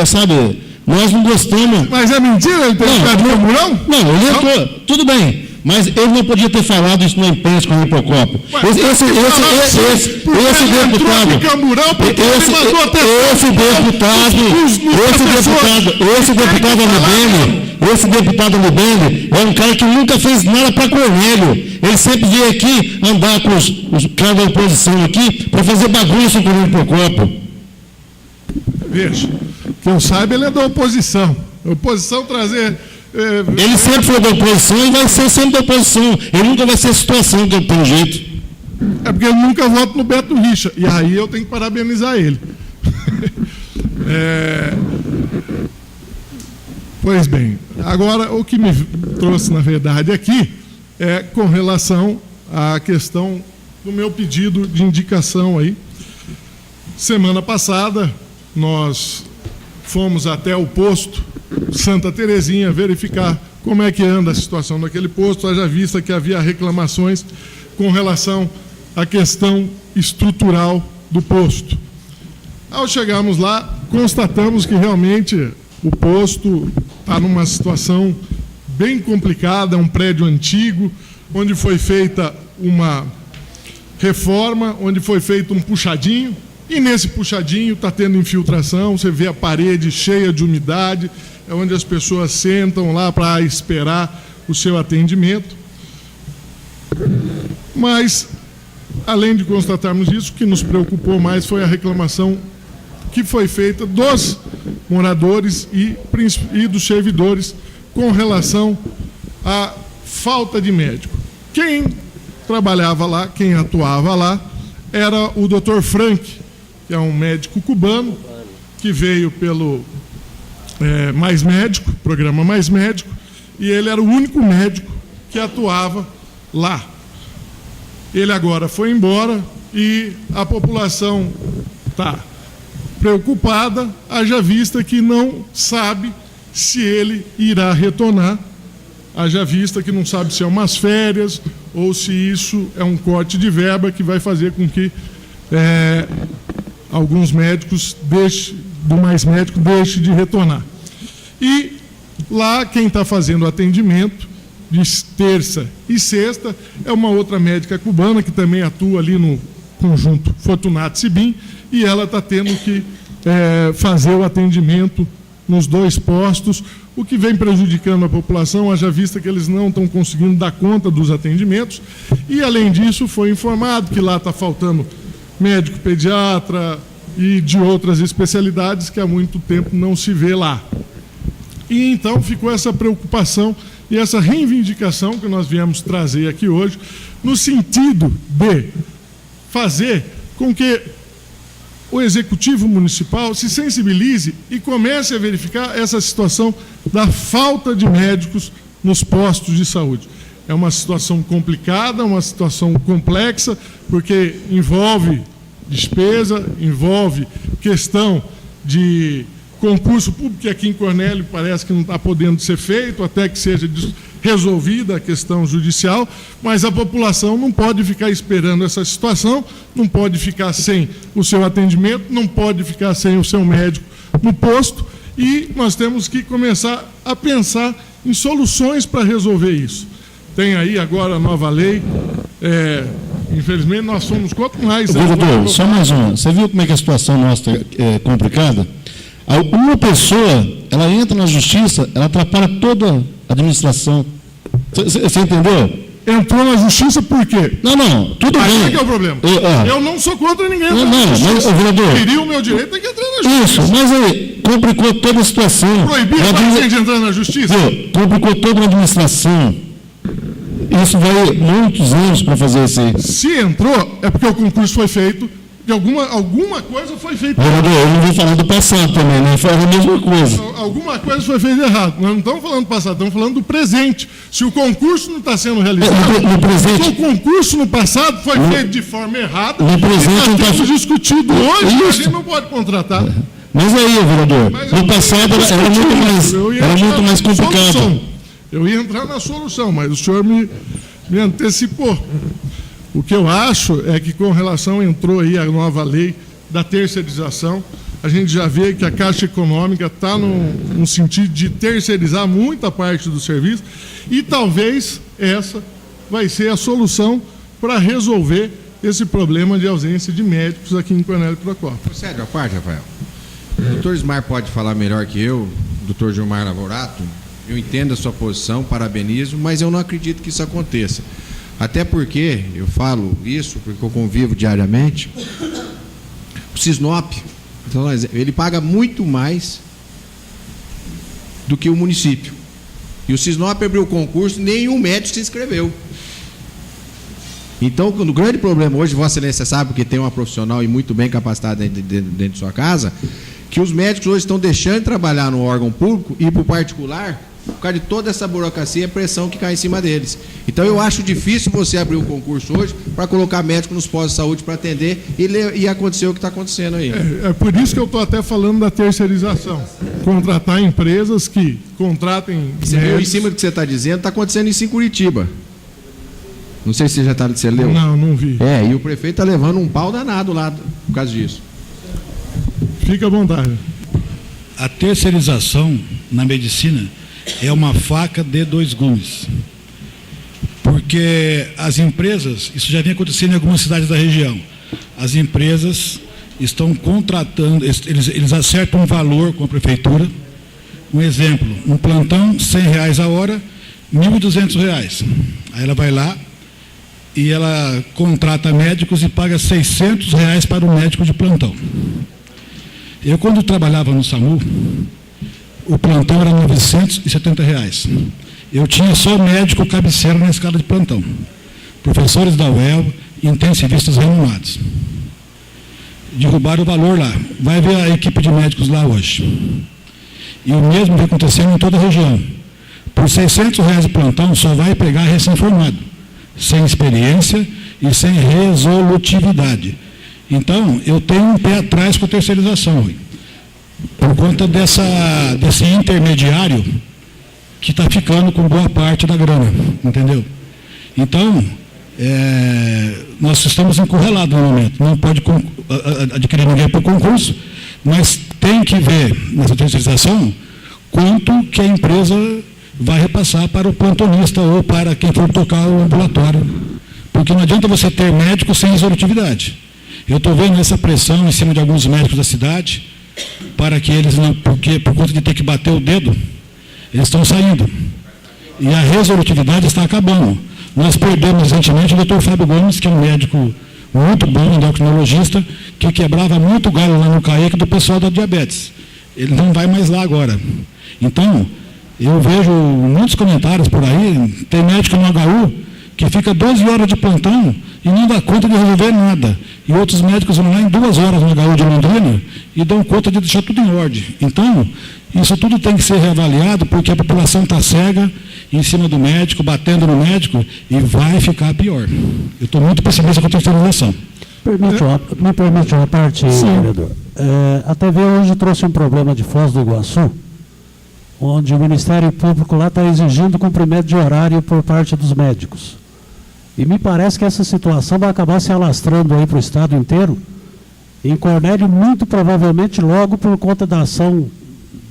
Sabe, nós não gostamos... Mas é mentira ele ter ficado de camburão? Não, ele entrou, tudo bem. Mas ele não podia ter falado isso na imprensa com o Procópio. Esse deputado Anibele é um cara que nunca fez nada para Cornélio. Ele sempre veio aqui andar com os caras da oposição aqui para fazer bagunça com o Procópio. Veja, que eu saiba, ele é da oposição. A oposição trazer... Ele sempre foi da oposição e vai ser sempre da oposição. Ele nunca vai ser a situação que tem jeito. É porque ele nunca vota no Beto Richa. E aí eu tenho que parabenizar ele. Pois bem, agora o que me trouxe, na verdade, aqui é com relação à questão do meu pedido de indicação aí. Semana passada, nós fomos até o posto Santa Terezinha verificar como é que anda a situação daquele posto, haja vista que havia reclamações com relação à questão estrutural do posto. Ao chegarmos lá, constatamos que realmente o posto está numa situação bem complicada, é um prédio antigo, onde foi feita uma reforma, onde foi feito um puxadinho, e nesse puxadinho está tendo infiltração, você vê a parede cheia de umidade, é onde as pessoas sentam lá para esperar o seu atendimento. Mas, além de constatarmos isso, o que nos preocupou mais foi a reclamação que foi feita dos moradores e dos servidores com relação à falta de médico. Quem trabalhava lá, quem atuava lá, era o Dr. Frank, que é um médico cubano, que veio pelo Mais Médico, programa Mais Médico, e ele era o único médico que atuava lá. Ele agora foi embora e a população está preocupada, haja vista que não sabe se ele irá retornar, haja vista que não sabe se é umas férias ou se isso é um corte de verba que vai fazer com que alguns médicos do Mais Médico deixem de retornar. E lá quem está fazendo atendimento de terça e sexta é uma outra médica cubana que também atua ali no conjunto Fortunato Sibim, e ela está tendo que fazer o atendimento nos 2 postos, o que vem prejudicando a população, haja vista que eles não estão conseguindo dar conta dos atendimentos. E, além disso, foi informado que lá está faltando médico pediatra e de outras especialidades que há muito tempo não se vê lá. E então ficou essa preocupação e essa reivindicação que nós viemos trazer aqui hoje, no sentido de fazer com que o Executivo Municipal se sensibilize e comece a verificar essa situação da falta de médicos nos postos de saúde. É uma situação complicada, uma situação complexa, porque envolve despesa, envolve questão de concurso público, que aqui em Cornélio parece que não está podendo ser feito, até que seja resolvida a questão judicial, mas a população não pode ficar esperando essa situação, não pode ficar sem o seu atendimento, não pode ficar sem o seu médico no posto, e nós temos que começar a pensar em soluções para resolver isso. Tem aí agora a nova lei, infelizmente nós somos quanto mais... Vereador, só mais uma. Você viu como é que a situação nossa é complicada? Uma pessoa, ela entra na justiça, ela atrapalha toda a administração. Você entendeu? Entrou na justiça por quê? Não, tudo bem. Aí que é o problema. Eu não sou contra ninguém. Mas, vereador... Queria o meu direito, tem que entrar na justiça. Isso, mas aí, complicou toda a situação. Proibir a gente de entrar na justiça? Complicou toda a administração. Isso vai muitos anos para fazer isso aí. Se entrou, é porque o concurso foi feito, de alguma coisa foi feita. Vereador, eu não vou falar do passado também, né? Foi a mesma coisa. Alguma coisa foi feita errado. Nós não estamos falando do passado, estamos falando do presente. Se o concurso não está sendo realizado, se o concurso no passado foi feito de forma errada, no presente nós temos discutido hoje, a gente não pode contratar. Mas aí, vereador, no passado era muito mais complicado. Eu ia entrar na solução, mas o senhor me antecipou. O que eu acho é que, com relação, entrou aí a nova lei da terceirização, a gente já vê que a Caixa Econômica está no sentido de terceirizar muita parte do serviço, e talvez essa vai ser a solução para resolver esse problema de ausência de médicos aqui em Cornélio Procópio. Sério, a parte, Rafael. O doutor Ismar pode falar melhor que eu, o doutor Gilmar Lavorato. Eu entendo a sua posição, parabenizo, mas eu não acredito que isso aconteça. Até porque, eu falo isso porque eu convivo diariamente, o Cisnop, então, ele paga muito mais do que o município. E o Cisnop abriu o concurso, nenhum médico se inscreveu. Então, o grande problema hoje, Vossa Excelência sabe, porque tem uma profissional e muito bem capacitada dentro de sua casa, que os médicos hoje estão deixando de trabalhar no órgão público e ir para o particular, por causa de toda essa burocracia e a pressão que cai em cima deles. Então, eu acho difícil você abrir um concurso hoje para colocar médico nos postos de saúde para atender e acontecer o que está acontecendo aí. É por isso que eu estou até falando da terceirização. Contratar empresas que contratem médicos. Em cima do que você está dizendo, está acontecendo isso em Curitiba. Não sei se você leu. Não vi. E o prefeito está levando um pau danado lá por causa disso. Fica à vontade. A terceirização na medicina é uma faca de 2 gumes. Porque as empresas, isso já vem acontecendo em algumas cidades da região, as empresas estão contratando, eles acertam um valor com a prefeitura. Um exemplo, um plantão, R$100 a hora, R$1.200. Aí ela vai lá e ela contrata médicos e paga R$600 para o médico de plantão. Eu, quando trabalhava no SAMU, o plantão era R$970. Eu tinha só médico cabeceiro na escala de plantão. Professores da UEL, intensivistas renomados. Derrubaram o valor lá. Vai ver a equipe de médicos lá hoje. E o mesmo vai acontecendo em toda a região. Por R$600 de plantão, só vai pegar recém-formado, sem experiência e sem resolutividade. Então, eu tenho um pé atrás com a terceirização, por conta desse intermediário que está ficando com boa parte da grana, entendeu? Então, nós estamos encurralados no momento, não pode adquirir ninguém por concurso, mas tem que ver nessa terceirização quanto que a empresa vai repassar para o plantonista ou para quem for tocar o ambulatório, porque não adianta você ter médico sem resolutividade. Eu estou vendo essa pressão em cima de alguns médicos da cidade, para que eles não, porque por conta de ter que bater o dedo, eles estão saindo. E a resolutividade está acabando. Nós perdemos recentemente o Dr. Fábio Gomes, que é um médico muito bom, endocrinologista, que quebrava muito galho lá no CAEC do pessoal da diabetes. Ele não vai mais lá agora. Então, eu vejo muitos comentários por aí, tem médico no HU que fica 12 horas de plantão e não dá conta de resolver nada. E outros médicos vão lá em 2 horas no HU de Londrina e dão conta de deixar tudo em ordem. Então, isso tudo tem que ser reavaliado, porque a população está cega em cima do médico, batendo no médico, e vai ficar pior. Eu estou muito pessimista com a terceirização. Me permite uma parte, vereador. A TV hoje trouxe um problema de Foz do Iguaçu, onde o Ministério Público lá está exigindo cumprimento de horário por parte dos médicos. E me parece que essa situação vai acabar se alastrando aí para o estado inteiro, em Cornélio, muito provavelmente logo por conta da ação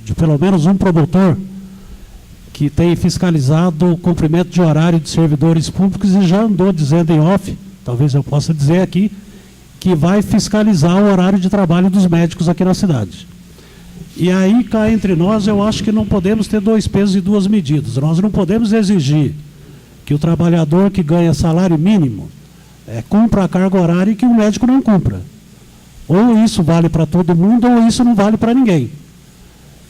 de pelo menos um promotor que tem fiscalizado o cumprimento de horário de servidores públicos e já andou dizendo em off, talvez eu possa dizer aqui, que vai fiscalizar o horário de trabalho dos médicos aqui na cidade. E aí, cá entre nós, eu acho que não podemos ter 2 pesos e 2 medidas. Nós não podemos exigir que o trabalhador que ganha salário mínimo cumpra a carga horária e que o médico não cumpra. Ou isso vale para todo mundo, ou isso não vale para ninguém.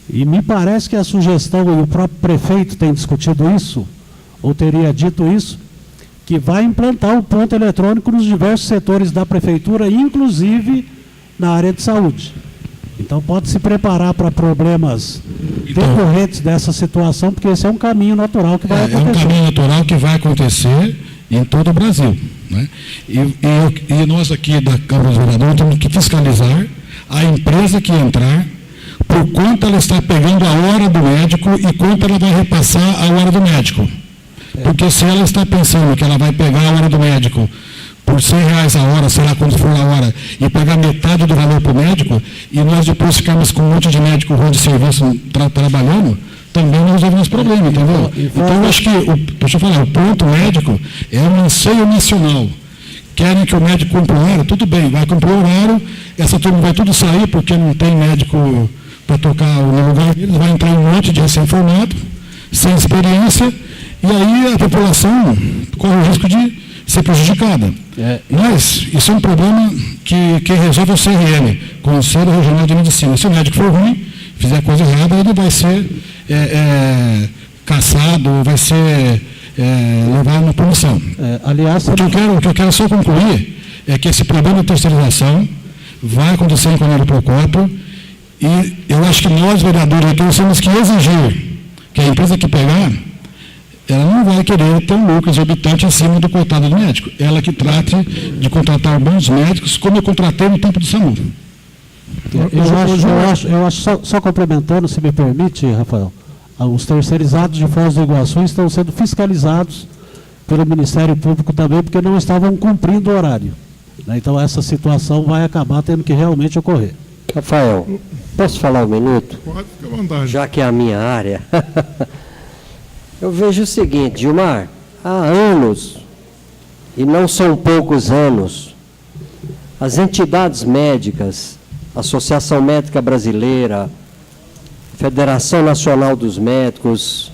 E me parece que a sugestão, e o próprio prefeito tem discutido isso, ou teria dito isso, que vai implantar o ponto eletrônico nos diversos setores da prefeitura, inclusive na área de saúde. Então pode se preparar para problemas decorrentes dessa situação, porque esse é um caminho natural que vai acontecer. É um caminho natural que vai acontecer em todo o Brasil, né? E nós aqui da Câmara dos Vereadores temos que fiscalizar a empresa que entrar, por quanto ela está pegando a hora do médico e quanto ela vai repassar a hora do médico. Porque se ela está pensando que ela vai pegar a hora do médico por R$100 a hora, sei lá quanto for a hora, e pagar metade do valor para o médico, e nós depois ficarmos com um monte de médico ruim de serviço trabalhando, também não resolvemos problema, entendeu? Então, eu acho que, deixa eu falar, o ponto médico é um anseio nacional. Querem que o médico cumpra o horário? Tudo bem, vai cumprir o horário, essa turma vai tudo sair, porque não tem médico para tocar no lugar deles, vai entrar um monte de recém-formado, sem experiência, e aí a população corre o risco de ser prejudicada. Mas isso é um problema que resolve o CRM, Conselho Regional de Medicina. Se o médico for ruim, fizer coisa errada, ele vai ser caçado, vai ser levado na punição. Aliás, o que eu quero só concluir é que esse problema de terceirização vai acontecer em Cornélio Procópio, e eu acho que nós, vereadores, aqui, temos que exigir que a empresa que pegar, ela não vai querer ter um lucro exorbitante em cima do coitado do médico. Ela que trate de contratar bons médicos, como eu contratei no tempo do SAMU. Eu acho só complementando, se me permite, Rafael, os terceirizados de Foz do Iguaçu estão sendo fiscalizados pelo Ministério Público também, porque não estavam cumprindo o horário. Então essa situação vai acabar tendo que realmente ocorrer. Rafael, posso falar um minuto? Pode, fica à vontade. Já que é a minha área. Eu vejo o seguinte, Gilmar, há anos, e não são poucos anos, as entidades médicas, Associação Médica Brasileira, Federação Nacional dos Médicos,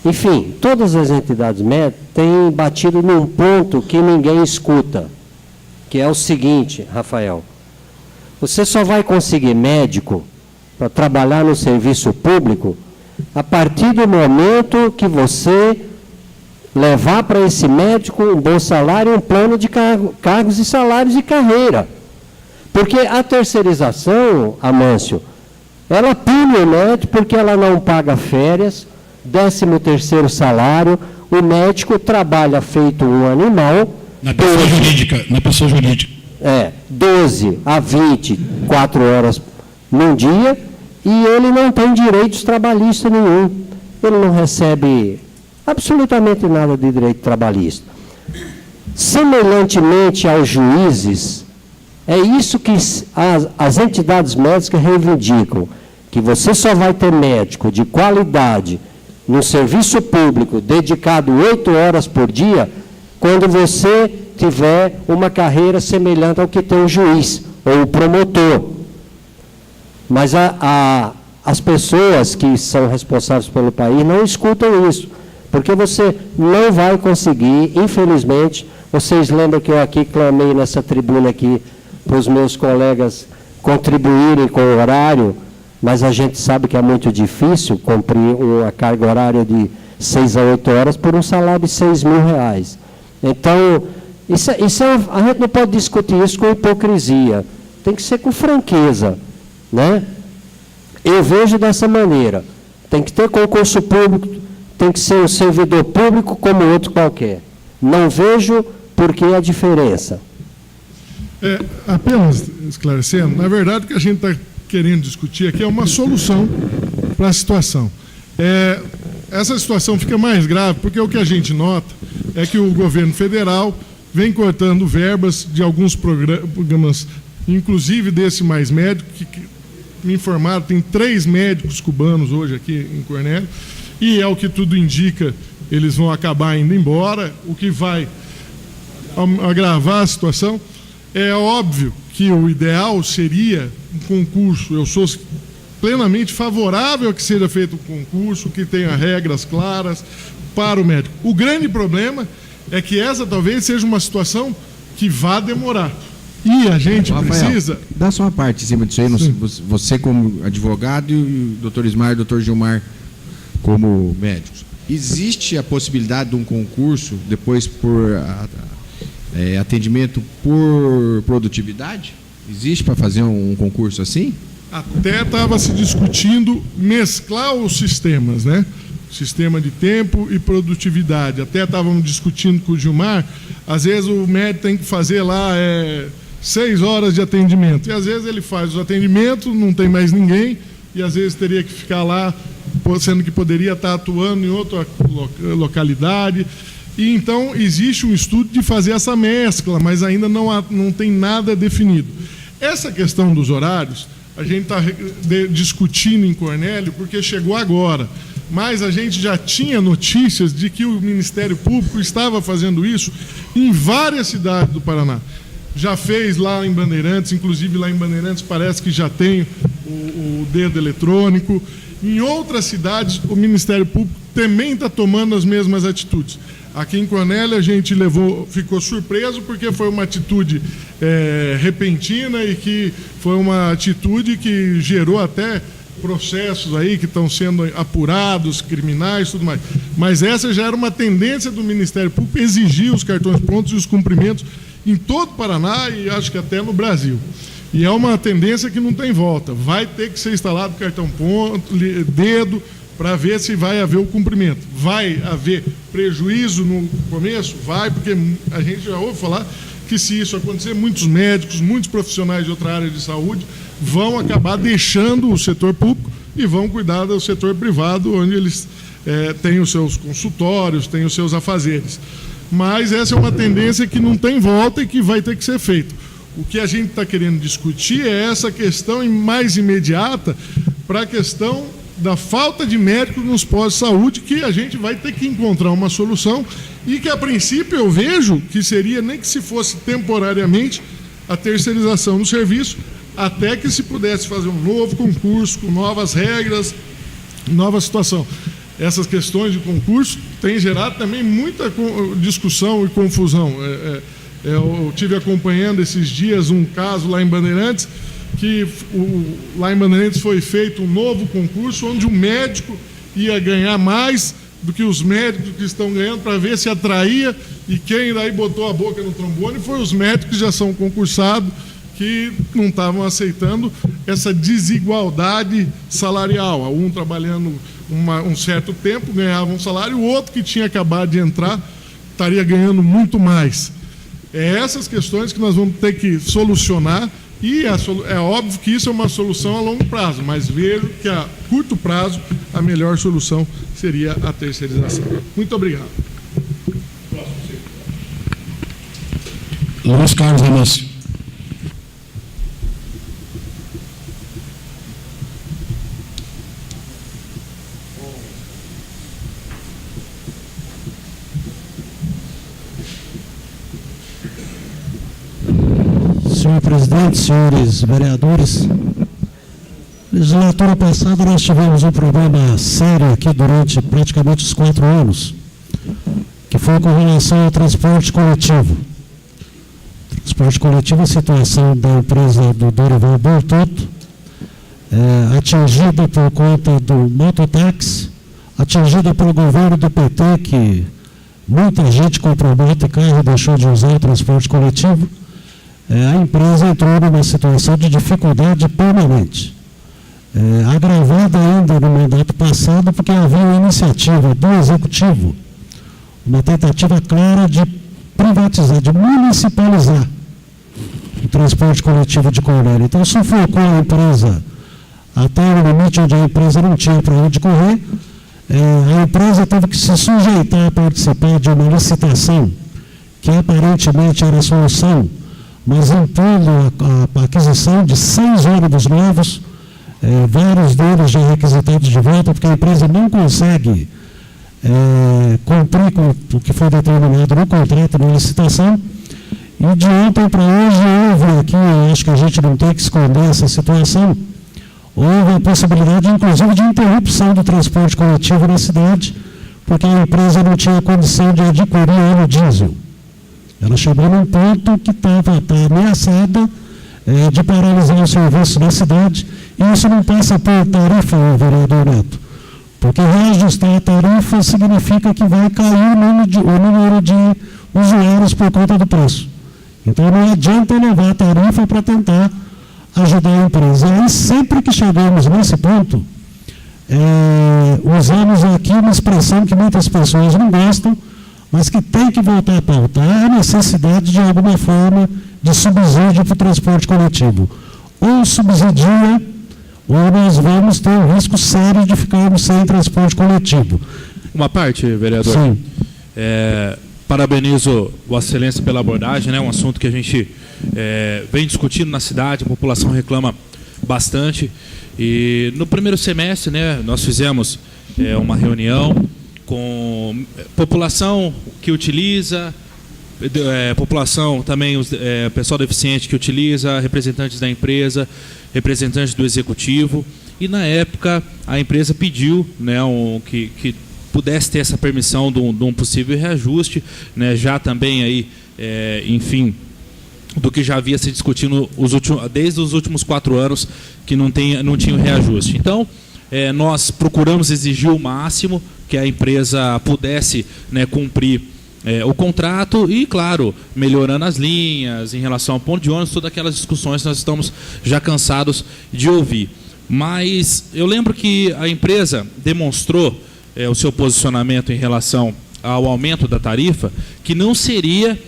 Enfim, todas as entidades médicas têm batido num ponto que ninguém escuta, que é o seguinte, Rafael: você só vai conseguir médico para trabalhar no serviço público a partir do momento que você levar para esse médico um bom salário e um plano de cargos e salários de carreira. Porque a terceirização, Amâncio, ela pune o médico porque ela não paga férias, 13º salário, o médico trabalha feito um animal. Na pessoa jurídica. 12 a 24 horas num dia, e ele não tem direitos trabalhistas nenhum. Ele não recebe absolutamente nada de direito trabalhista. Semelhantemente aos juízes, é isso que as entidades médicas reivindicam, que você só vai ter médico de qualidade no serviço público, dedicado 8 horas por dia, quando você tiver uma carreira semelhante ao que tem o juiz ou o promotor. Mas as pessoas que são responsáveis pelo país não escutam isso, porque você não vai conseguir, infelizmente. Vocês lembram que eu aqui clamei nessa tribuna aqui para os meus colegas contribuírem com o horário, mas a gente sabe que é muito difícil cumprir uma carga horária de 6 a 8 horas por um salário de R$6.000. Então, a gente não pode discutir isso com hipocrisia, tem que ser com franqueza, né? Eu vejo dessa maneira: tem que ter concurso público, tem que ser um servidor público como outro qualquer. Não vejo por que a diferença. Apenas esclarecendo, na verdade o que a gente está querendo discutir aqui é uma solução para a situação. Essa situação fica mais grave porque o que a gente nota é que o governo federal vem cortando verbas de alguns programas, inclusive desse Mais Médico, que me informaram, tem 3 médicos cubanos hoje aqui em Cornélio, e é o que tudo indica, eles vão acabar indo embora, o que vai agravar a situação. É óbvio que o ideal seria um concurso. Eu sou plenamente favorável a que seja feito um concurso, que tenha regras claras para o médico. O grande problema é que essa talvez seja uma situação que vá demorar. E a gente precisa... Dá só uma parte em cima disso aí. Você como advogado e o doutor Ismar e o doutor Gilmar como médicos. Existe a possibilidade de um concurso depois por atendimento por produtividade? Existe para fazer um concurso assim? Até estava se discutindo mesclar os sistemas, né? Sistema de tempo e produtividade. Até estávamos discutindo com o Gilmar, às vezes o médico tem que fazer lá 6 horas de atendimento, e às vezes ele faz os atendimentos, não tem mais ninguém, e às vezes teria que ficar lá, sendo que poderia estar atuando em outra localidade. E então existe um estudo de fazer essa mescla, mas ainda não tem nada definido. Essa questão dos horários, a gente está discutindo em Cornélio porque chegou agora, mas a gente já tinha notícias de que o Ministério Público estava fazendo isso em várias cidades do Paraná. Já fez lá em Bandeirantes, inclusive lá em Bandeirantes parece que já tem o dedo eletrônico. Em outras cidades, o Ministério Público também está tomando as mesmas atitudes. Aqui em Cornélio a gente ficou surpreso porque foi uma atitude repentina e que foi uma atitude que gerou até processos aí que estão sendo apurados, criminais e tudo mais. Mas essa já era uma tendência do Ministério Público exigir os cartões pontos e os cumprimentos em todo o Paraná e acho que até no Brasil. E é uma tendência que não tem volta. Vai ter que ser instalado cartão ponto, dedo, para ver se vai haver o cumprimento. Vai haver prejuízo no começo? Vai, porque a gente já ouve falar que se isso acontecer, muitos médicos, muitos profissionais de outra área de saúde vão acabar deixando o setor público e vão cuidar do setor privado, onde eles têm os seus consultórios, têm os seus afazeres. Mas essa é uma tendência que não tem volta e que vai ter que ser feita. O que a gente está querendo discutir é essa questão mais imediata para a questão da falta de médicos nos postos de saúde, que a gente vai ter que encontrar uma solução e que, a princípio, eu vejo que seria, nem que se fosse temporariamente, a terceirização do serviço, até que se pudesse fazer um novo concurso, com novas regras, nova situação. essas questões de concurso têm gerado também muita discussão e confusão. Eu tive acompanhando esses dias um caso lá em Bandeirantes, que lá em Bandeirantes foi feito um novo concurso onde o médico ia ganhar mais do que os médicos que estão ganhando, para ver se atraía, e quem daí botou a boca no trombone foi os médicos que já são concursados, que não estavam aceitando essa desigualdade salarial. Um trabalhando um certo tempo ganhava um salário, o outro que tinha acabado de entrar estaria ganhando muito mais. Essas questões que nós vamos ter que solucionar, e é óbvio que isso é uma solução a longo prazo, mas vejo que a curto prazo a melhor solução seria a terceirização. Muito obrigado. Luiz Carlos Amâncio. Senhor presidente, senhores vereadores, legislatura passada nós tivemos um problema sério aqui durante praticamente os 4 anos, que foi com relação ao transporte coletivo. Transporte coletivo, a situação da empresa do Dorival Bertotto, atingida por conta do mototáxi, atingida pelo governo do PT, que muita gente comprou moto e carro e deixou de usar o transporte coletivo. A empresa entrou numa situação de dificuldade permanente, agravada ainda no mandato passado, porque havia uma iniciativa do Executivo, uma tentativa clara de privatizar, de municipalizar o transporte coletivo de Cornélio. Então, sufocou a empresa até o limite onde a empresa não tinha para onde correr. A empresa teve que se sujeitar a participar de uma licitação que aparentemente era a solução, mas impondo a aquisição de 6 ônibus novos, vários deles já requisitados de volta, porque a empresa não consegue cumprir com o que foi determinado no contrato, na licitação. E de ontem para hoje houve aqui, acho que a gente não tem que esconder essa situação, houve a possibilidade, inclusive, de interrupção do transporte coletivo na cidade, porque a empresa não tinha condição de adquirir óleo diesel. Ela chegou num ponto que estava ameaçada de paralisar o serviço na cidade, e isso não passa por tarifa, vereador Neto, porque reajustar a tarifa significa que vai cair o número de usuários por conta do preço. Então não adianta elevar a tarifa para tentar ajudar a empresa. E aí, sempre que chegamos nesse ponto, usamos aqui uma expressão que muitas pessoas não gostam, mas que tem que voltar a pautar, a necessidade de alguma forma de subsídio para o transporte coletivo. Ou subsidia, ou nós vamos ter um risco sério de ficarmos sem transporte coletivo. Uma parte, vereador. Sim. Parabenizo Vossa Excelência pela abordagem, né? Um assunto que a gente vem discutindo na cidade, a população reclama bastante. E no primeiro semestre, né, nós fizemos uma reunião com população que utiliza, população também, pessoal deficiente que utiliza, representantes da empresa, representantes do executivo, e na época a empresa pediu, né, que pudesse ter essa permissão de um possível reajuste, né, já também aí, enfim, do que já havia se discutido desde os últimos 4 anos que não tinha o reajuste. Então, nós procuramos exigir o máximo que a empresa pudesse, né, cumprir o contrato e, claro, melhorando as linhas em relação ao ponto de ônibus, todas aquelas discussões nós estamos já cansados de ouvir. Mas eu lembro que a empresa demonstrou o seu posicionamento em relação ao aumento da tarifa, que não seria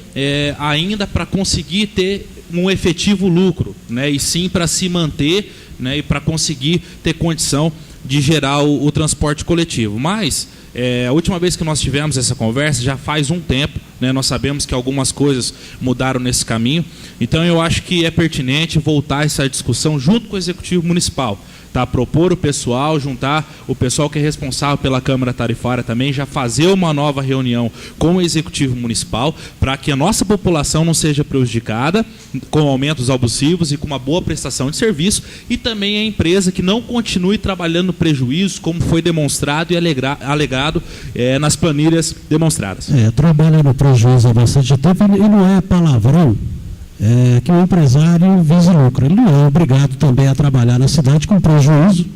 ainda para conseguir ter um efetivo lucro, né, e sim para se manter, né, e para conseguir ter condição de gerar o transporte coletivo. Mas a última vez que nós tivemos essa conversa já faz um tempo, né, nós sabemos que algumas coisas mudaram nesse caminho, então eu acho que é pertinente voltar essa discussão junto com o Executivo Municipal, tá? Propor o pessoal, juntar o pessoal que é responsável pela Câmara Tarifária também, já fazer uma nova reunião com o Executivo Municipal, para que a nossa população não seja prejudicada com aumentos abusivos e com uma boa prestação de serviço, e também a empresa que não continue trabalhando no prejuízo, como foi demonstrado e alegado nas planilhas demonstradas. Trabalha no prejuízo há bastante tempo e não é palavrão que o empresário vise lucro. Ele não é obrigado também a trabalhar na cidade com prejuízo.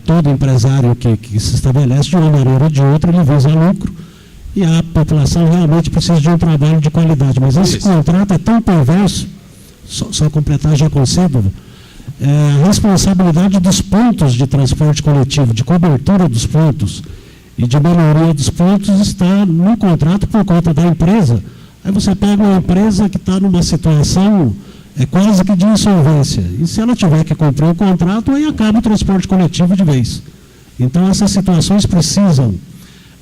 Todo empresário que se estabelece de uma maneira ou de outra, ele visa lucro, e a população realmente precisa de um trabalho de qualidade. Mas esse contrato é tão perverso, só completar, já concedo, a responsabilidade dos pontos de transporte coletivo, de cobertura dos pontos e de melhoria dos pontos está no contrato por conta da empresa. Aí você pega uma empresa que está numa situação quase que de insolvência, e se ela tiver que cumprir o contrato, aí acaba o transporte coletivo de vez. Então essas situações precisam,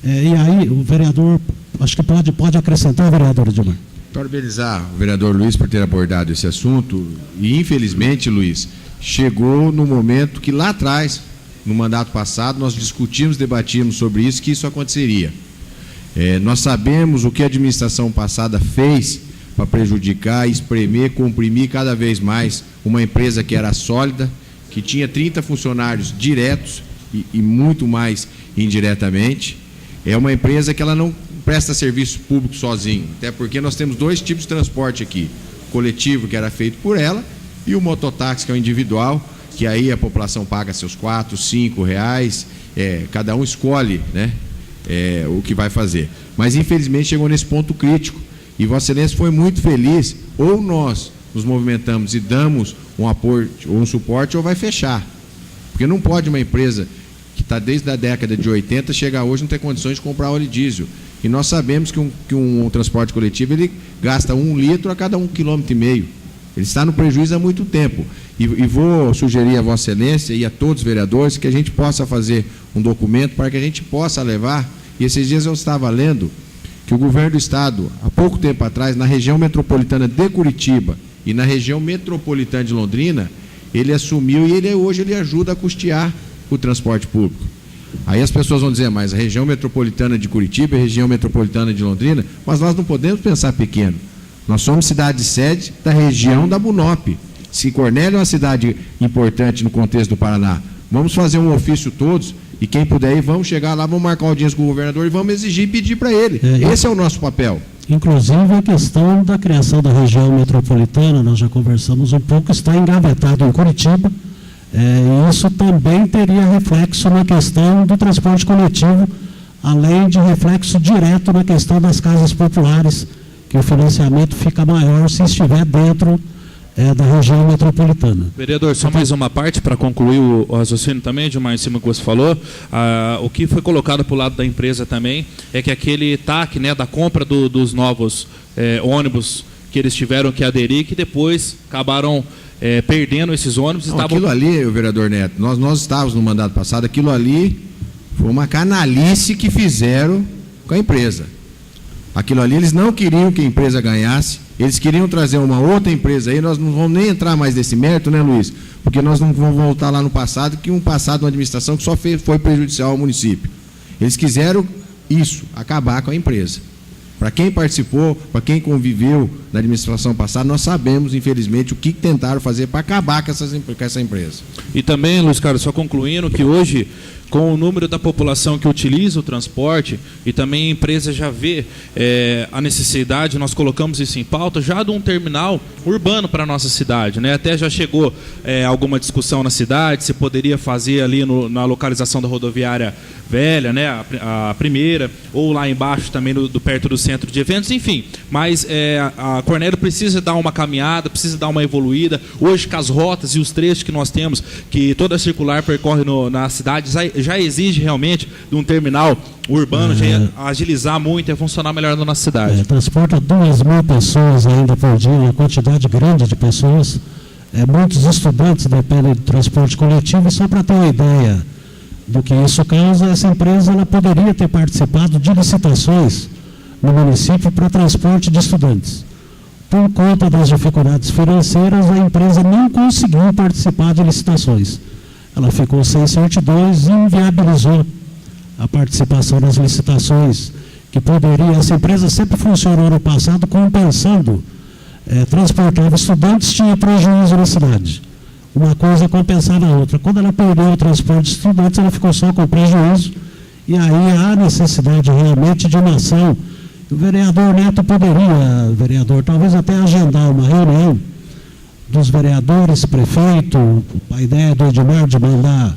e aí o vereador, acho que pode acrescentar, vereador Edmar. Parabenizar o vereador Luiz por ter abordado esse assunto, e infelizmente, Luiz, chegou no momento que lá atrás, no mandato passado, nós discutimos, debatíamos sobre isso, que isso aconteceria. Nós sabemos o que a administração passada fez para prejudicar, espremer, comprimir cada vez mais uma empresa que era sólida, que tinha 30 funcionários diretos e muito mais indiretamente. É uma empresa que ela não presta serviço público sozinho, até porque nós temos dois tipos de transporte aqui: o coletivo, que era feito por ela, e o mototáxi, que é o individual, que aí a população paga seus R$4, R$5, cada um escolhe, né, o que vai fazer. Mas infelizmente chegou nesse ponto crítico, e Vossa Excelência foi muito feliz. Ou nós nos movimentamos e damos um aporte ou um suporte, ou vai fechar, porque não pode uma empresa que está desde a década de 80 chegar hoje e não ter condições de comprar óleo diesel. E nós sabemos que um transporte coletivo, ele gasta 1 litro a cada 1,5 km. Ele está no prejuízo há muito tempo. E vou sugerir a Vossa Excelência e a todos os vereadores que a gente possa fazer um documento para que a gente possa levar. E esses dias eu estava lendo que o governo do estado, há pouco tempo atrás, na região metropolitana de Curitiba e na região metropolitana de Londrina, ele assumiu e hoje ele ajuda a custear o transporte público. Aí as pessoas vão dizer, mas a região metropolitana de Curitiba e a região metropolitana de Londrina, mas nós não podemos pensar pequeno. Nós somos cidade-sede da região da Bunop. Se Cornélio é uma cidade importante no contexto do Paraná, vamos fazer um ofício todos, e quem puder ir, vamos chegar lá, vamos marcar audiência com o governador e vamos exigir e pedir para ele. Esse é o nosso papel. Inclusive a questão da criação da região metropolitana, nós já conversamos um pouco, está engavetado em Curitiba, e isso também teria reflexo na questão do transporte coletivo, além de reflexo direto na questão das casas populares, que o financiamento fica maior se estiver dentro da região metropolitana. Vereador, só mais uma parte para concluir o raciocínio também, de mais em cima que você falou. O que foi colocado para o lado da empresa também é que aquele TAC, né, da compra dos novos ônibus que eles tiveram que aderir, que depois acabaram perdendo esses ônibus. Não, aquilo ali, o vereador Neto, nós estávamos no mandato passado, aquilo ali foi uma canalice que fizeram com a empresa. Aquilo ali, eles não queriam que a empresa ganhasse, eles queriam trazer uma outra empresa aí. Nós não vamos nem entrar mais nesse mérito, né, Luiz? Porque nós não vamos voltar lá no passado, que um passado, uma administração que só foi prejudicial ao município. Eles quiseram isso, acabar com a empresa. Para quem participou, para quem conviveu na administração passada, nós sabemos, infelizmente, o que tentaram fazer para acabar com essa empresa. E também, Luiz Carlos, só concluindo que hoje, com o número da população que utiliza o transporte, e também a empresa já vê a necessidade, nós colocamos isso em pauta, já de um terminal urbano para a nossa cidade, né? Até já chegou alguma discussão na cidade, se poderia fazer ali na localização da rodoviária velha, né? A primeira, ou lá embaixo também perto do centro de eventos, enfim. Mas a Cornélio precisa dar uma caminhada, precisa dar uma evoluída. Hoje, com as rotas e os trechos que nós temos, que toda a circular percorre na cidade, já exige realmente de um terminal urbano, já agilizar muito e funcionar melhor na nossa cidade. Transporta 2.000 pessoas ainda por dia, uma quantidade grande de pessoas. Muitos estudantes dependem do transporte coletivo, e só para ter uma ideia do que isso causa, essa empresa ela poderia ter participado de licitações no município para transporte de estudantes. Por conta das dificuldades financeiras, a empresa não conseguiu participar de licitações. ela ficou sem certidões e inviabilizou a participação nas licitações, que poderia, essa empresa sempre funcionou no passado compensando, transportava estudantes, tinha prejuízo na cidade. Uma coisa compensava a outra. Quando ela perdeu o transporte de estudantes, ela ficou só com prejuízo, e aí há necessidade realmente de uma ação. O vereador Neto poderia, vereador, talvez até agendar uma reunião dos vereadores, prefeito, a ideia do Edmar de mandar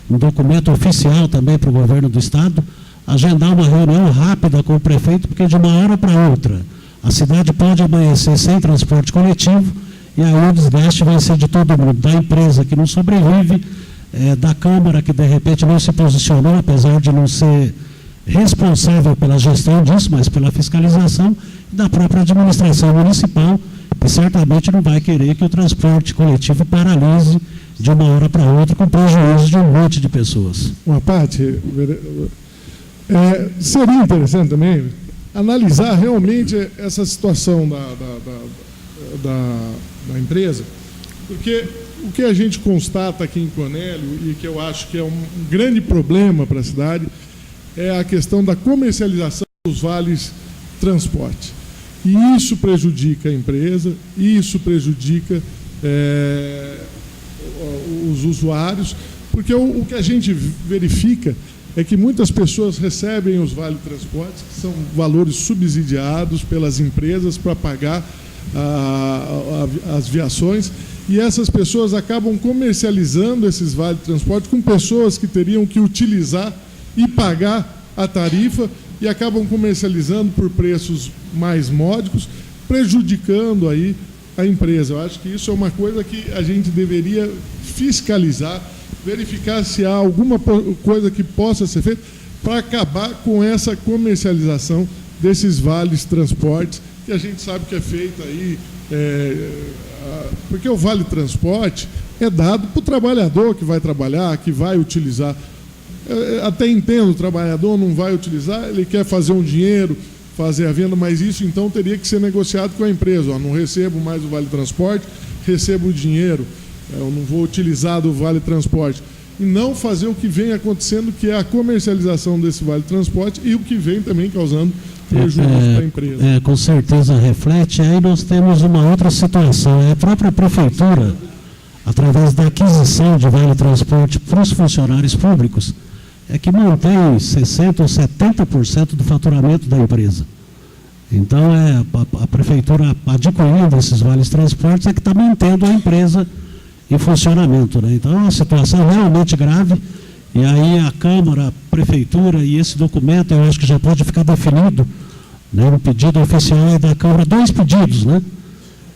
um documento oficial também para o governo do estado, agendar uma reunião rápida com o prefeito, porque de uma hora para outra a cidade pode amanhecer sem transporte coletivo, e aí o desgaste vai ser de todo mundo, da empresa que não sobrevive, da Câmara que de repente não se posicionou, apesar de não ser responsável pela gestão disso, mas pela fiscalização, e da própria administração municipal, que certamente não vai querer que o transporte coletivo paralise de uma hora para outra, com prejuízo de um monte de pessoas. Uma parte, seria interessante também analisar realmente essa situação da empresa, porque o que a gente constata aqui em Cornélio, e que eu acho que é um grande problema para a cidade, é a questão da comercialização dos vales transporte. E isso prejudica a empresa, isso prejudica os usuários, porque o que a gente verifica é que muitas pessoas recebem os vale transportes, que são valores subsidiados pelas empresas para pagar as viações, e essas pessoas acabam comercializando esses vale transporte com pessoas que teriam que utilizar e pagar a tarifa, e acabam comercializando por preços mais módicos, prejudicando aí a empresa. Eu acho que isso é uma coisa que a gente deveria fiscalizar, verificar se há alguma coisa que possa ser feita para acabar com essa comercialização desses vales transportes, que a gente sabe que é feita aí, porque o vale transporte é dado para o trabalhador que vai trabalhar, que vai utilizar. Até entendo, o trabalhador não vai utilizar, ele quer fazer um dinheiro, fazer a venda, mas isso então teria que ser negociado com a empresa. Não recebo mais o vale transporte, recebo o dinheiro, eu não vou utilizar do vale transporte. E não fazer o que vem acontecendo, que é a comercialização desse vale transporte, e o que vem também causando prejuízo para a empresa. Com certeza reflete. Aí nós temos uma outra situação. A própria prefeitura, através da aquisição de vale transporte para os funcionários públicos, é que mantém 60% ou 70% do faturamento da empresa. Então, a prefeitura adquirindo esses vales transportes é que está mantendo a empresa em funcionamento, né? Então, é uma situação realmente grave, e aí a Câmara, a Prefeitura, e esse documento, eu acho que já pode ficar definido, né? Um pedido oficial da Câmara, 2 pedidos, né?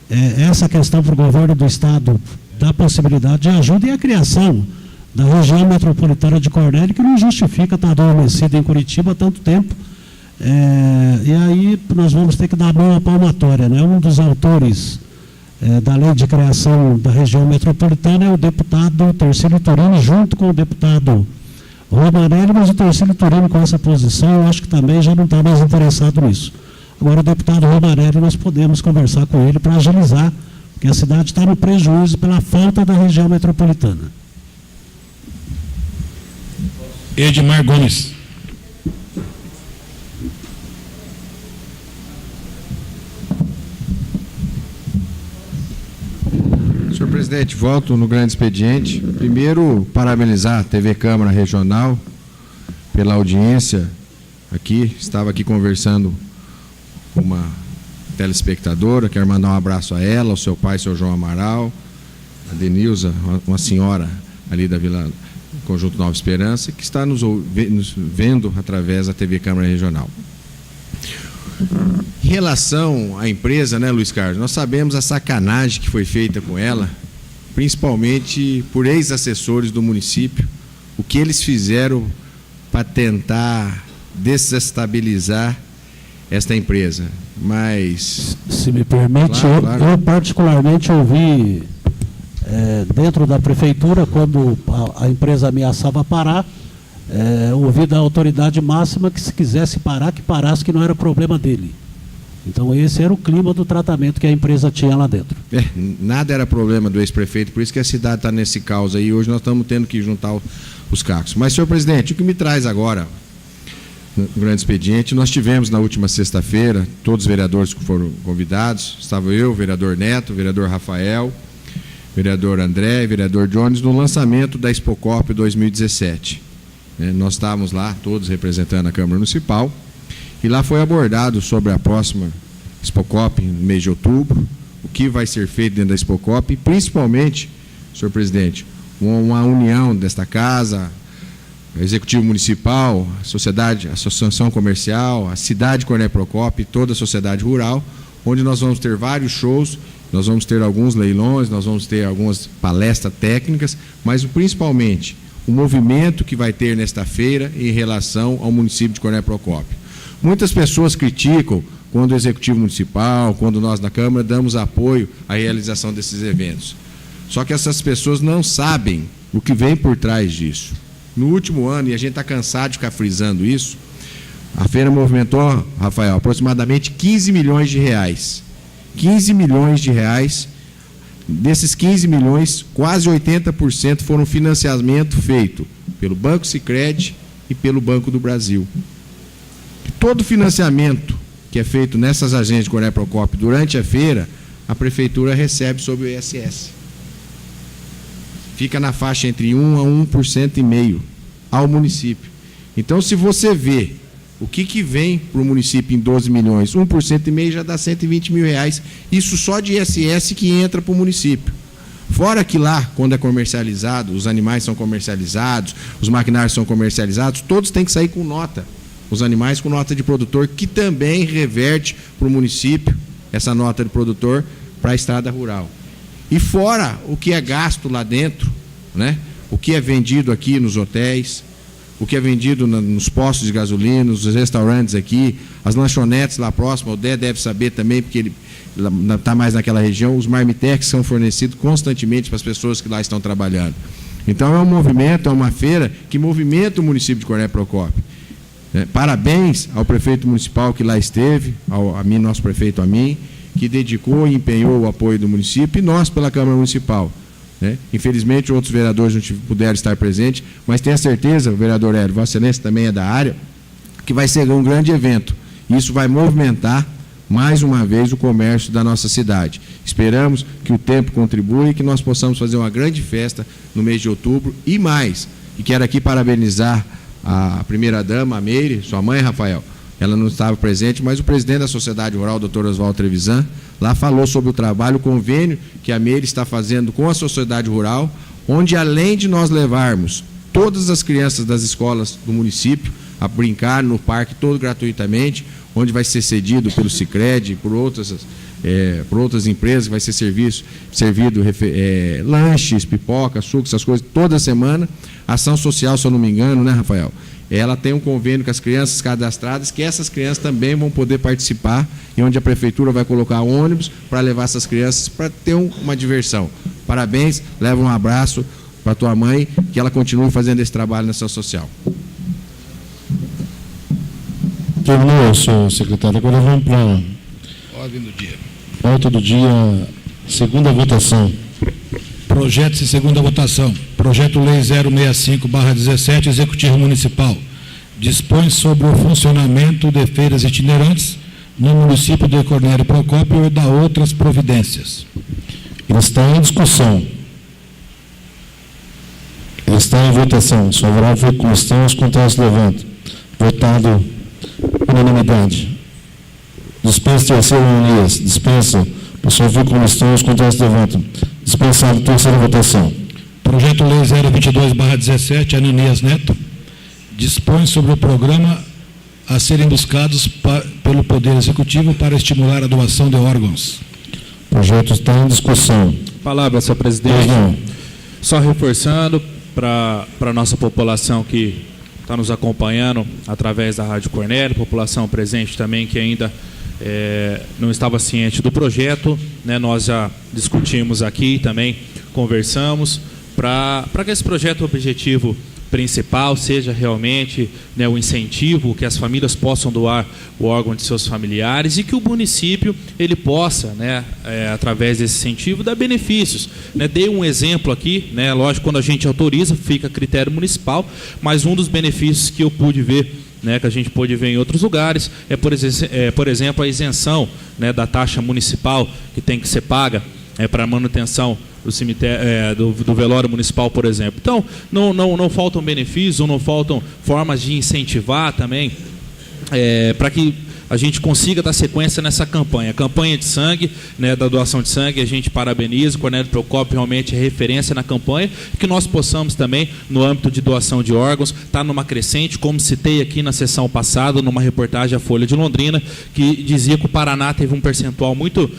Essa questão para o governo do Estado da possibilidade de ajuda, e a criação da região metropolitana de Cornélio, que não justifica estar adormecida em Curitiba há tanto tempo. E aí nós vamos ter que dar a mão à palmatória, né? Um dos autores da lei de criação da região metropolitana é o deputado Tercílio Turini, junto com o deputado Romanelli, mas o Tercílio Turini, com essa posição, eu acho que também já não está mais interessado nisso. Agora, o deputado Romanelli, nós podemos conversar com ele para agilizar, porque a cidade está no prejuízo pela falta da região metropolitana. Edmar Gomes. Senhor presidente, volto no grande expediente. Primeiro, parabenizar a TV Câmara Regional pela audiência aqui. Estava aqui conversando com uma telespectadora, quero mandar um abraço a ela, ao seu pai, seu João Amaral, a Denilza, uma senhora ali da Vila Conjunto Nova Esperança, que está nos vendo através da TV Câmara Regional. Em relação à empresa, né, Luiz Carlos, nós sabemos a sacanagem que foi feita com ela, principalmente por ex-assessores do município, o que eles fizeram para tentar desestabilizar esta empresa. Mas, se me permite, claro. Eu particularmente ouvi dentro da prefeitura, quando a empresa ameaçava parar, ouvi da autoridade máxima que, se quisesse parar, que parasse, que não era problema dele. Então, esse era o clima do tratamento que a empresa tinha lá dentro. Nada era problema do ex-prefeito, por isso que a cidade está nesse caos aí. Hoje nós estamos tendo que juntar os cacos. Mas, senhor presidente, o que me traz agora, no grande expediente, nós tivemos na última sexta-feira, todos os vereadores que foram convidados, estava eu, o vereador Neto, o vereador Rafael, o vereador André, o vereador Jones, no lançamento da Expocop 2017. Nós estávamos lá, todos representando a Câmara Municipal, e lá foi abordado sobre a próxima Expocop, no mês de outubro, o que vai ser feito dentro da Expocop, e principalmente, senhor presidente, uma união desta casa, o Executivo Municipal, a sociedade, a Associação Comercial, a cidade Cornélio Procópio e toda a sociedade rural, onde nós vamos ter vários shows, nós vamos ter alguns leilões, nós vamos ter algumas palestras técnicas, mas principalmente o movimento que vai ter nesta feira em relação ao município de Cornélio Procópio. Muitas pessoas criticam quando o Executivo Municipal, quando nós da Câmara damos apoio à realização desses eventos. Só que essas pessoas não sabem o que vem por trás disso. No último ano, e a gente está cansado de ficar frisando isso, a feira movimentou, Rafael, aproximadamente 15 milhões de reais. 15 milhões de reais. Desses 15 milhões, quase 80% foram financiamento feito pelo Banco Sicredi e pelo Banco do Brasil. Todo financiamento que é feito nessas agências de Cornélio Procópio durante a feira, a Prefeitura recebe sobre o ISS. Fica na faixa entre 1% a 1,5% ao município. Então, se você vê o que vem para o município em 12 milhões, 1,5% já dá 120 mil reais. Isso só de ISS que entra para o município. Fora que lá, quando é comercializado, os animais são comercializados, os maquinários são comercializados, todos têm que sair com nota. Os animais com nota de produtor, que também reverte para o município, essa nota de produtor, para a estrada rural. E fora o que é gasto lá dentro, né? O que é vendido aqui nos hotéis, o que é vendido nos postos de gasolina, nos restaurantes aqui, as lanchonetes lá próximo, o Dé deve saber também, porque ele está mais naquela região, os marmitex são fornecidos constantemente para as pessoas que lá estão trabalhando. Então é um movimento, é uma feira que movimenta o município de Cornélio Procópio. Parabéns ao prefeito municipal que lá esteve, a mim, nosso prefeito Amin, que dedicou e empenhou o apoio do município, e nós pela Câmara Municipal. Infelizmente, outros vereadores não puderam estar presentes, mas tenho a certeza, o vereador Hélio, Vossa Excelência também é da área, que vai ser um grande evento. Isso vai movimentar, mais uma vez, o comércio da nossa cidade. Esperamos que o tempo contribua e que nós possamos fazer uma grande festa no mês de outubro e mais. E quero aqui parabenizar a primeira-dama, a Meire, sua mãe, Rafael. Ela não estava presente, mas o presidente da Sociedade Rural, Dr. Oswaldo Trevisan, lá falou sobre o trabalho, o convênio que a Meire está fazendo com a Sociedade Rural, onde além de nós levarmos todas as crianças das escolas do município a brincar no parque todo gratuitamente, onde vai ser cedido pelo Sicredi, por outras empresas, vai ser servido lanches, pipoca, suco, essas coisas, toda semana. Ação social, se eu não me engano, né, Rafael? Ela tem um convênio com as crianças cadastradas, que essas crianças também vão poder participar, e onde a Prefeitura vai colocar ônibus para levar essas crianças para ter uma diversão. Parabéns, leva um abraço para a tua mãe, que ela continue fazendo esse trabalho na ação social. Terminou, senhor secretário. Agora vamos para a Ordem do dia. pauta do dia, segunda votação. Projetos em segunda votação. Projeto Lei 065/17, Executivo Municipal. Dispõe sobre o funcionamento de feiras itinerantes no município de Cornélio Procópio e dá outras providências. Está em discussão. Está em votação. Se favorável foi comissão, os contrários levantam. Votado unanimidade. Dispensa terceira Ananias. Dispensa. Pessoal foi comissão, os contrários levantam. Dispensado terceira votação. Projeto Lei 022/17, Ananias Neto, dispõe sobre o programa a serem buscados pelo Poder Executivo para estimular a doação de órgãos. O projeto está em discussão. Palavra, senhor presidente. Só reforçando para a nossa população que está nos acompanhando através da Rádio Cornélio, população presente também que ainda não estava ciente do projeto, né? Nós já discutimos aqui também, conversamos, para que esse projeto objetivo principal seja realmente, né, o incentivo que as famílias possam doar o órgão de seus familiares e que o município ele possa, né, através desse incentivo, dar benefícios. Né? Dei um exemplo aqui, né, lógico, quando a gente autoriza, fica a critério municipal, mas um dos benefícios que eu pude ver, né, que a gente pôde ver em outros lugares, por exemplo, a isenção, né, da taxa municipal que tem que ser paga para a manutenção do cemitério, do velório municipal, por exemplo. Então, não faltam benefícios, não faltam formas de incentivar também, para que a gente consiga dar sequência nessa campanha. A campanha de sangue, né, da doação de sangue, a gente parabeniza, o Cornélio Procópio realmente é referência na campanha, que nós possamos também, no âmbito de doação de órgãos, estar numa crescente, como citei aqui na sessão passada, numa reportagem à Folha de Londrina, que dizia que o Paraná teve um percentual muito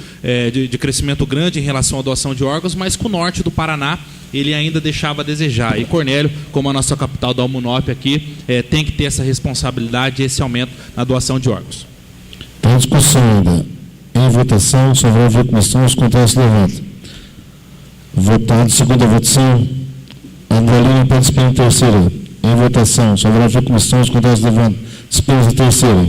de crescimento grande em relação à doação de órgãos, mas que o norte do Paraná ele ainda deixava a desejar. E Cornélio, como a nossa capital da Almunop aqui, tem que ter essa responsabilidade e esse aumento na doação de órgãos. Em discussão ainda. Em votação, favorável à comissão, os contrários se levantam. Votado. Segunda votação. Andrelina participa em terceira. Em votação, favorável à comissão, os contrários se levantam. Dispensa terceira.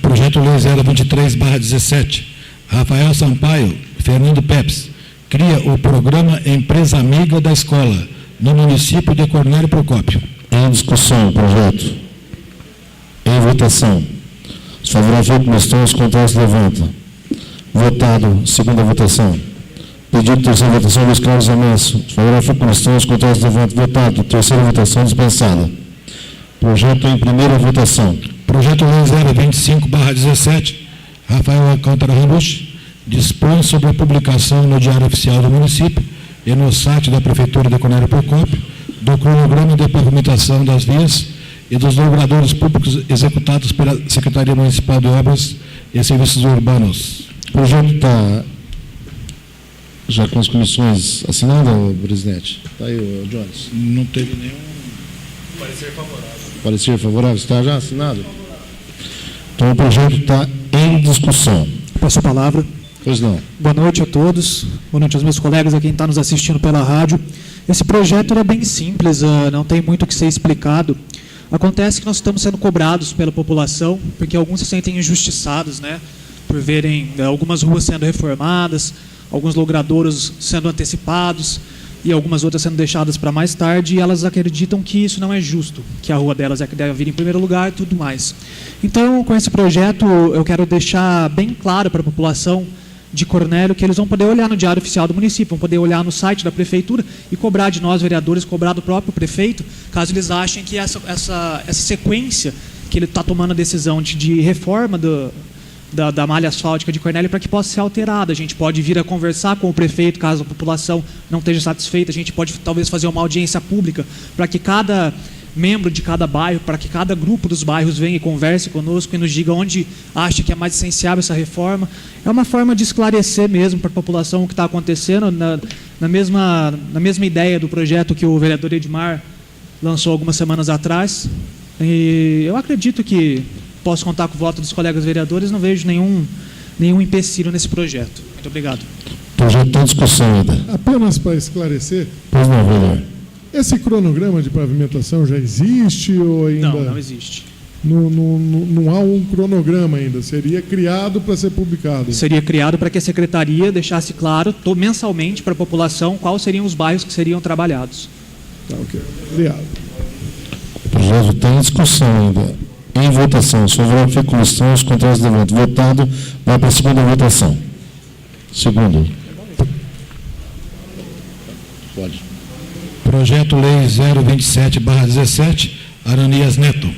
Projeto Lei 023/17. Rafael Sampaio, Fernando Peps. Cria o programa Empresa Amiga da Escola, no município de Cornélio Procópio. Em discussão, projeto. Em votação. Os favoráveis à comissão, os contrários se levantam. Votado. Segunda votação. Pedido de terceira votação, Luiz Carlos Amanso. Os favoráveis à comissão, os contrários se levantam. Votado. Terceira votação dispensada. Projeto em primeira votação. Projeto Lei 025/17. Rafael Alcântara Rabucci. Dispõe sobre a publicação no Diário Oficial do Município e no site da Prefeitura de Cornélio Procópio do cronograma de pavimentação das vias e dos dobradores públicos executados pela Secretaria Municipal de Obras e Serviços Urbanos. O projeto está já com as comissões assinadas, presidente? Está aí, o Jones. Não teve nenhum Parecer favorável. Parecer favorável? Está já assinado? Então o projeto está em discussão. Peço a palavra. Pois não. Boa noite a todos. Boa noite aos meus colegas, a quem está nos assistindo pela rádio. Esse projeto é bem simples, não tem muito o que ser explicado. Acontece que nós estamos sendo cobrados pela população, porque alguns se sentem injustiçados, né, por verem algumas ruas sendo reformadas, alguns logradouros sendo antecipados e algumas outras sendo deixadas para mais tarde, e elas acreditam que isso não é justo, que a rua delas é que deve vir em primeiro lugar e tudo mais. Então, com esse projeto, eu quero deixar bem claro para a população de Cornélio que eles vão poder olhar no Diário Oficial do Município, vão poder olhar no site da Prefeitura e cobrar de nós, vereadores, cobrar do próprio prefeito, caso eles achem que essa sequência que ele está tomando a decisão de reforma da malha asfáltica de Cornélio para que possa ser alterada. A gente pode vir a conversar com o prefeito, caso a população não esteja satisfeita, a gente pode talvez fazer uma audiência pública para que cada membro de cada bairro, para que cada grupo dos bairros venha e converse conosco e nos diga onde acha que é mais essencial essa reforma. É uma forma de esclarecer mesmo para a população o que está acontecendo, na mesma ideia do projeto que o vereador Edmar lançou algumas semanas atrás. E eu acredito que posso contar com o voto dos colegas vereadores, não vejo nenhum empecilho nesse projeto. Muito obrigado. O projeto está em discussão ainda. Apenas para esclarecer, Pois não, vereador. esse cronograma de pavimentação já existe ou ainda... Não existe. Não há um cronograma ainda, seria criado para ser publicado. Seria criado para que a secretaria deixasse claro, mensalmente, para a população, quais seriam os bairros que seriam trabalhados. Tá, ok. Obrigado. O projeto está em discussão ainda. Em votação. Os favoráveis à comissão, os contrários levantam. Votado, vai para a segunda votação. Segundo. Pode. Projeto Lei 027/17, Ananias Neto.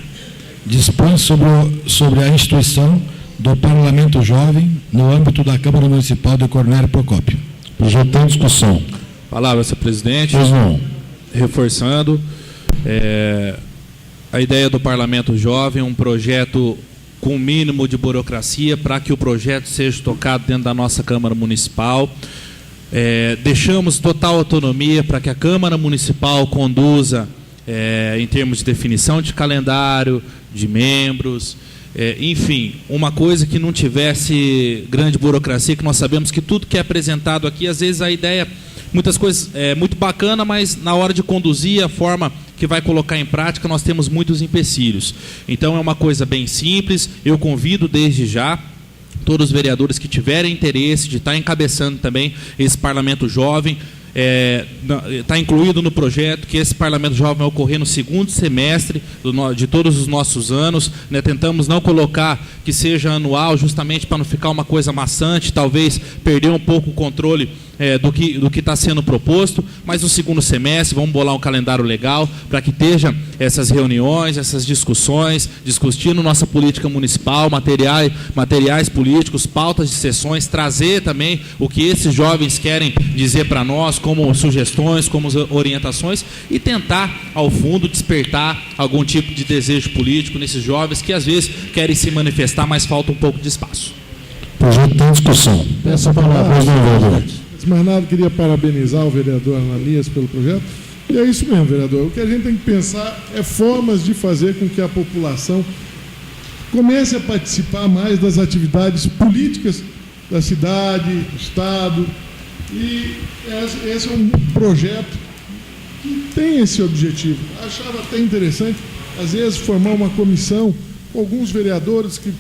Dispõe sobre a instituição do Parlamento Jovem no âmbito da Câmara Municipal de Cornélio Procópio. O projeto está em discussão. Palavra, senhor presidente. Pois não. Reforçando, a ideia do Parlamento Jovem, um projeto com o mínimo de burocracia para que o projeto seja tocado dentro da nossa Câmara Municipal. Deixamos total autonomia para que a Câmara Municipal conduza em termos de definição de calendário, de membros, enfim, uma coisa que não tivesse grande burocracia, que nós sabemos que tudo que é apresentado aqui, às vezes a ideia muitas coisas muito bacana, mas na hora de conduzir a forma que vai colocar em prática, nós temos muitos empecilhos. Então é uma coisa bem simples. Eu convido desde já todos os vereadores que tiverem interesse de estar encabeçando também esse parlamento jovem. Está incluído no projeto que esse parlamento jovem vai ocorrer no segundo semestre de todos os nossos anos, né? Tentamos não colocar que seja anual, justamente para não ficar uma coisa maçante, talvez perder um pouco o controle do que está sendo proposto, mas no segundo semestre vamos bolar um calendário legal para que esteja essas reuniões, essas discussões, discutindo nossa política municipal, materiais políticos, pautas de sessões, trazer também o que esses jovens querem dizer para nós, como sugestões, como orientações, e tentar, ao fundo, despertar algum tipo de desejo político nesses jovens que às vezes querem se manifestar, mas falta um pouco de espaço. Projeto tem discussão. Peço a palavra aos vereadores. Antes de mais nada, queria parabenizar o vereador Ananias pelo projeto. E é isso mesmo, vereador. O que a gente tem que pensar é formas de fazer com que a população comece a participar mais das atividades políticas da cidade, do Estado. E esse é um projeto que tem esse objetivo. Achava até interessante, às vezes, formar uma comissão com alguns vereadores que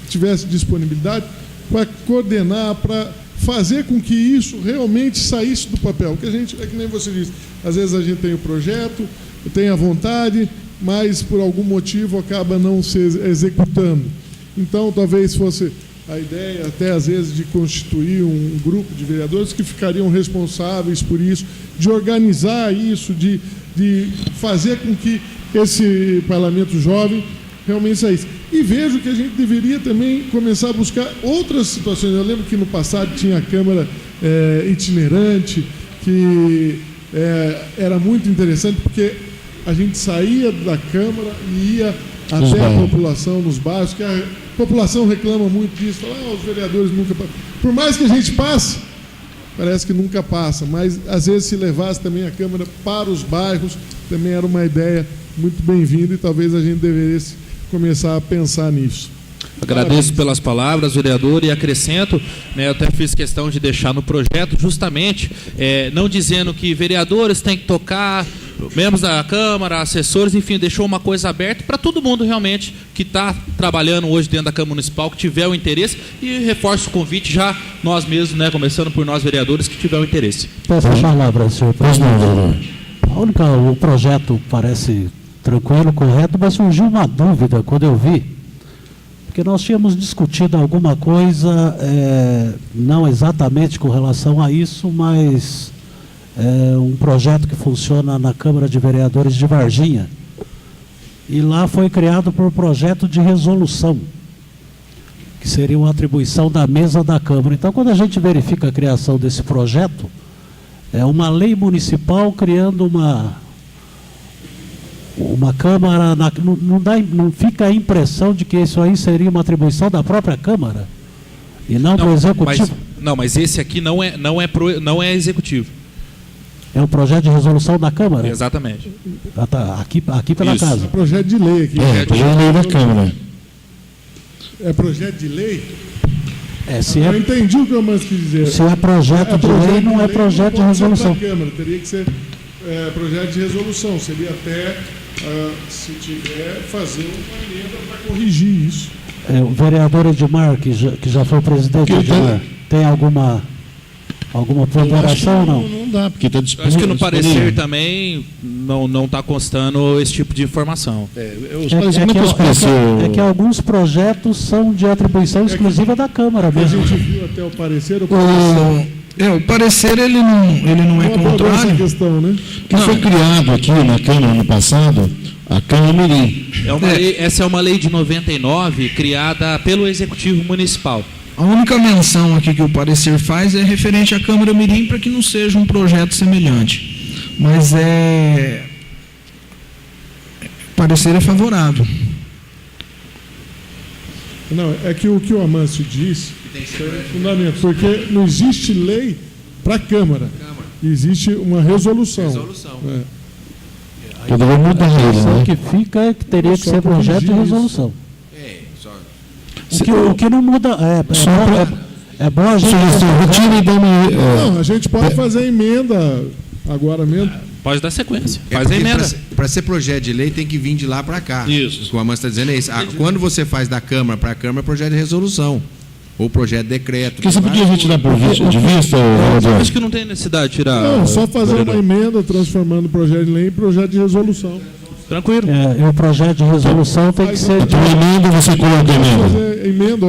tivesse disponibilidade para coordenar, para fazer com que isso realmente saísse do papel. Que a gente, é que nem você disse, às vezes a gente tem o projeto, tem a vontade, mas por algum motivo acaba não se executando. Então, talvez fosse a ideia, até às vezes, de constituir um grupo de vereadores que ficariam responsáveis por isso, de organizar isso, de fazer com que esse parlamento jovem realmente saísse. E vejo que a gente deveria também começar a buscar outras situações. Eu lembro que no passado tinha a Câmara itinerante, que era muito interessante, porque a gente saía da Câmara e ia até a população nos bairros, que a população reclama muito disso, fala, os vereadores nunca passam. Por mais que a gente passe, parece que nunca passa, mas às vezes se levasse também a Câmara para os bairros, também era uma ideia muito bem-vinda e talvez a gente deveria começar a pensar nisso. Agradeço pelas palavras, vereador, e acrescento, né, eu até fiz questão de deixar no projeto, justamente, não dizendo que vereadores têm que tocar, membros da Câmara, assessores, enfim, deixou uma coisa aberta para todo mundo realmente que está trabalhando hoje dentro da Câmara Municipal, que tiver o interesse, e reforço o convite já nós mesmos, né, começando por nós vereadores, que tiver o interesse. Peço a palavra, senhor presidente. O projeto parece tranquilo, correto, mas surgiu uma dúvida quando eu vi, porque nós tínhamos discutido alguma coisa, não exatamente com relação a isso, mas um projeto que funciona na Câmara de Vereadores de Varginha, e lá foi criado por projeto de resolução, que seria uma atribuição da mesa da Câmara. Então, quando a gente verifica a criação desse projeto, é uma lei municipal criando uma Câmara, não fica a impressão de que isso aí seria uma atribuição da própria Câmara e não do Executivo. Mas esse aqui não é executivo. É um projeto de resolução da Câmara? Exatamente. Ah, tá. Aqui pela Isso. casa. É projeto de lei aqui. Projeto de lei da Câmara. É projeto de lei? Se Eu entendi o que o Mans quis dizer. Se é projeto de lei, não é projeto de resolução. Câmara, teria que ser projeto de resolução. Seria até, se tiver, fazer uma emenda para corrigir isso. O vereador Edmar, que já foi presidente, Edmar, tem alguma ponderação ou não? Não dá, porque está disponível. Acho que no parecer também não está constando esse tipo de informação. É que alguns projetos são de atribuição exclusiva da Câmara A mesmo. gente viu até o parecer. O parecer ele não é contrário. Essa questão, né? Que foi criado aqui na Câmara no passado, a Câmara Mirim. Essa é uma lei de 99, criada pelo Executivo Municipal. A única menção aqui que o parecer faz é referente à Câmara Mirim para que não seja um projeto semelhante. Mas o parecer é favorável. Não, é que o que o Amâncio disse é fundamental, porque não existe lei para a Câmara. Existe uma resolução. Poderia mudar A ele, questão né? que fica é que teria que Só ser projeto de corrigir resolução. O que não muda É bom a gente... Retira e dá uma... Não, a gente pode fazer emenda agora mesmo. Pode dar sequência. Faz a emenda. Para ser projeto de lei tem que vir de lá para cá. Isso. O que o Amanda está dizendo é isso. Quando você faz da Câmara para a Câmara, é projeto de resolução. Ou projeto de decreto. Porque você podia retirar por de vista, Eu acho que não tem necessidade de tirar. Não, só fazer uma emenda transformando o projeto de lei em projeto de resolução. Tranquilo. E o projeto de resolução tem que ser... Então, emenda, você coloca emenda. Fazer emenda.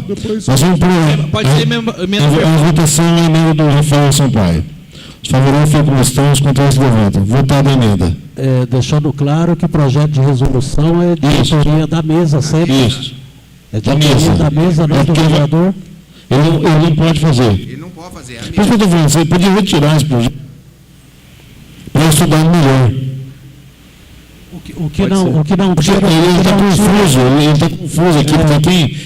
Depois... Nós vamos Pode ser emenda. A votação é a emenda do Rafael Sampaio. Os favoráveis ficam como estão, os contrários levantam. Votada a emenda. Deixando claro que o projeto de resolução é de autoria da mesa, sempre. Isso. É de autoria da mesa, não do vereador. Ele não pode fazer. Ele não pode fazer. Por isso que eu estou falando, você podia retirar esse projeto para estudar melhor. O que não tira... Ele está confuso aqui,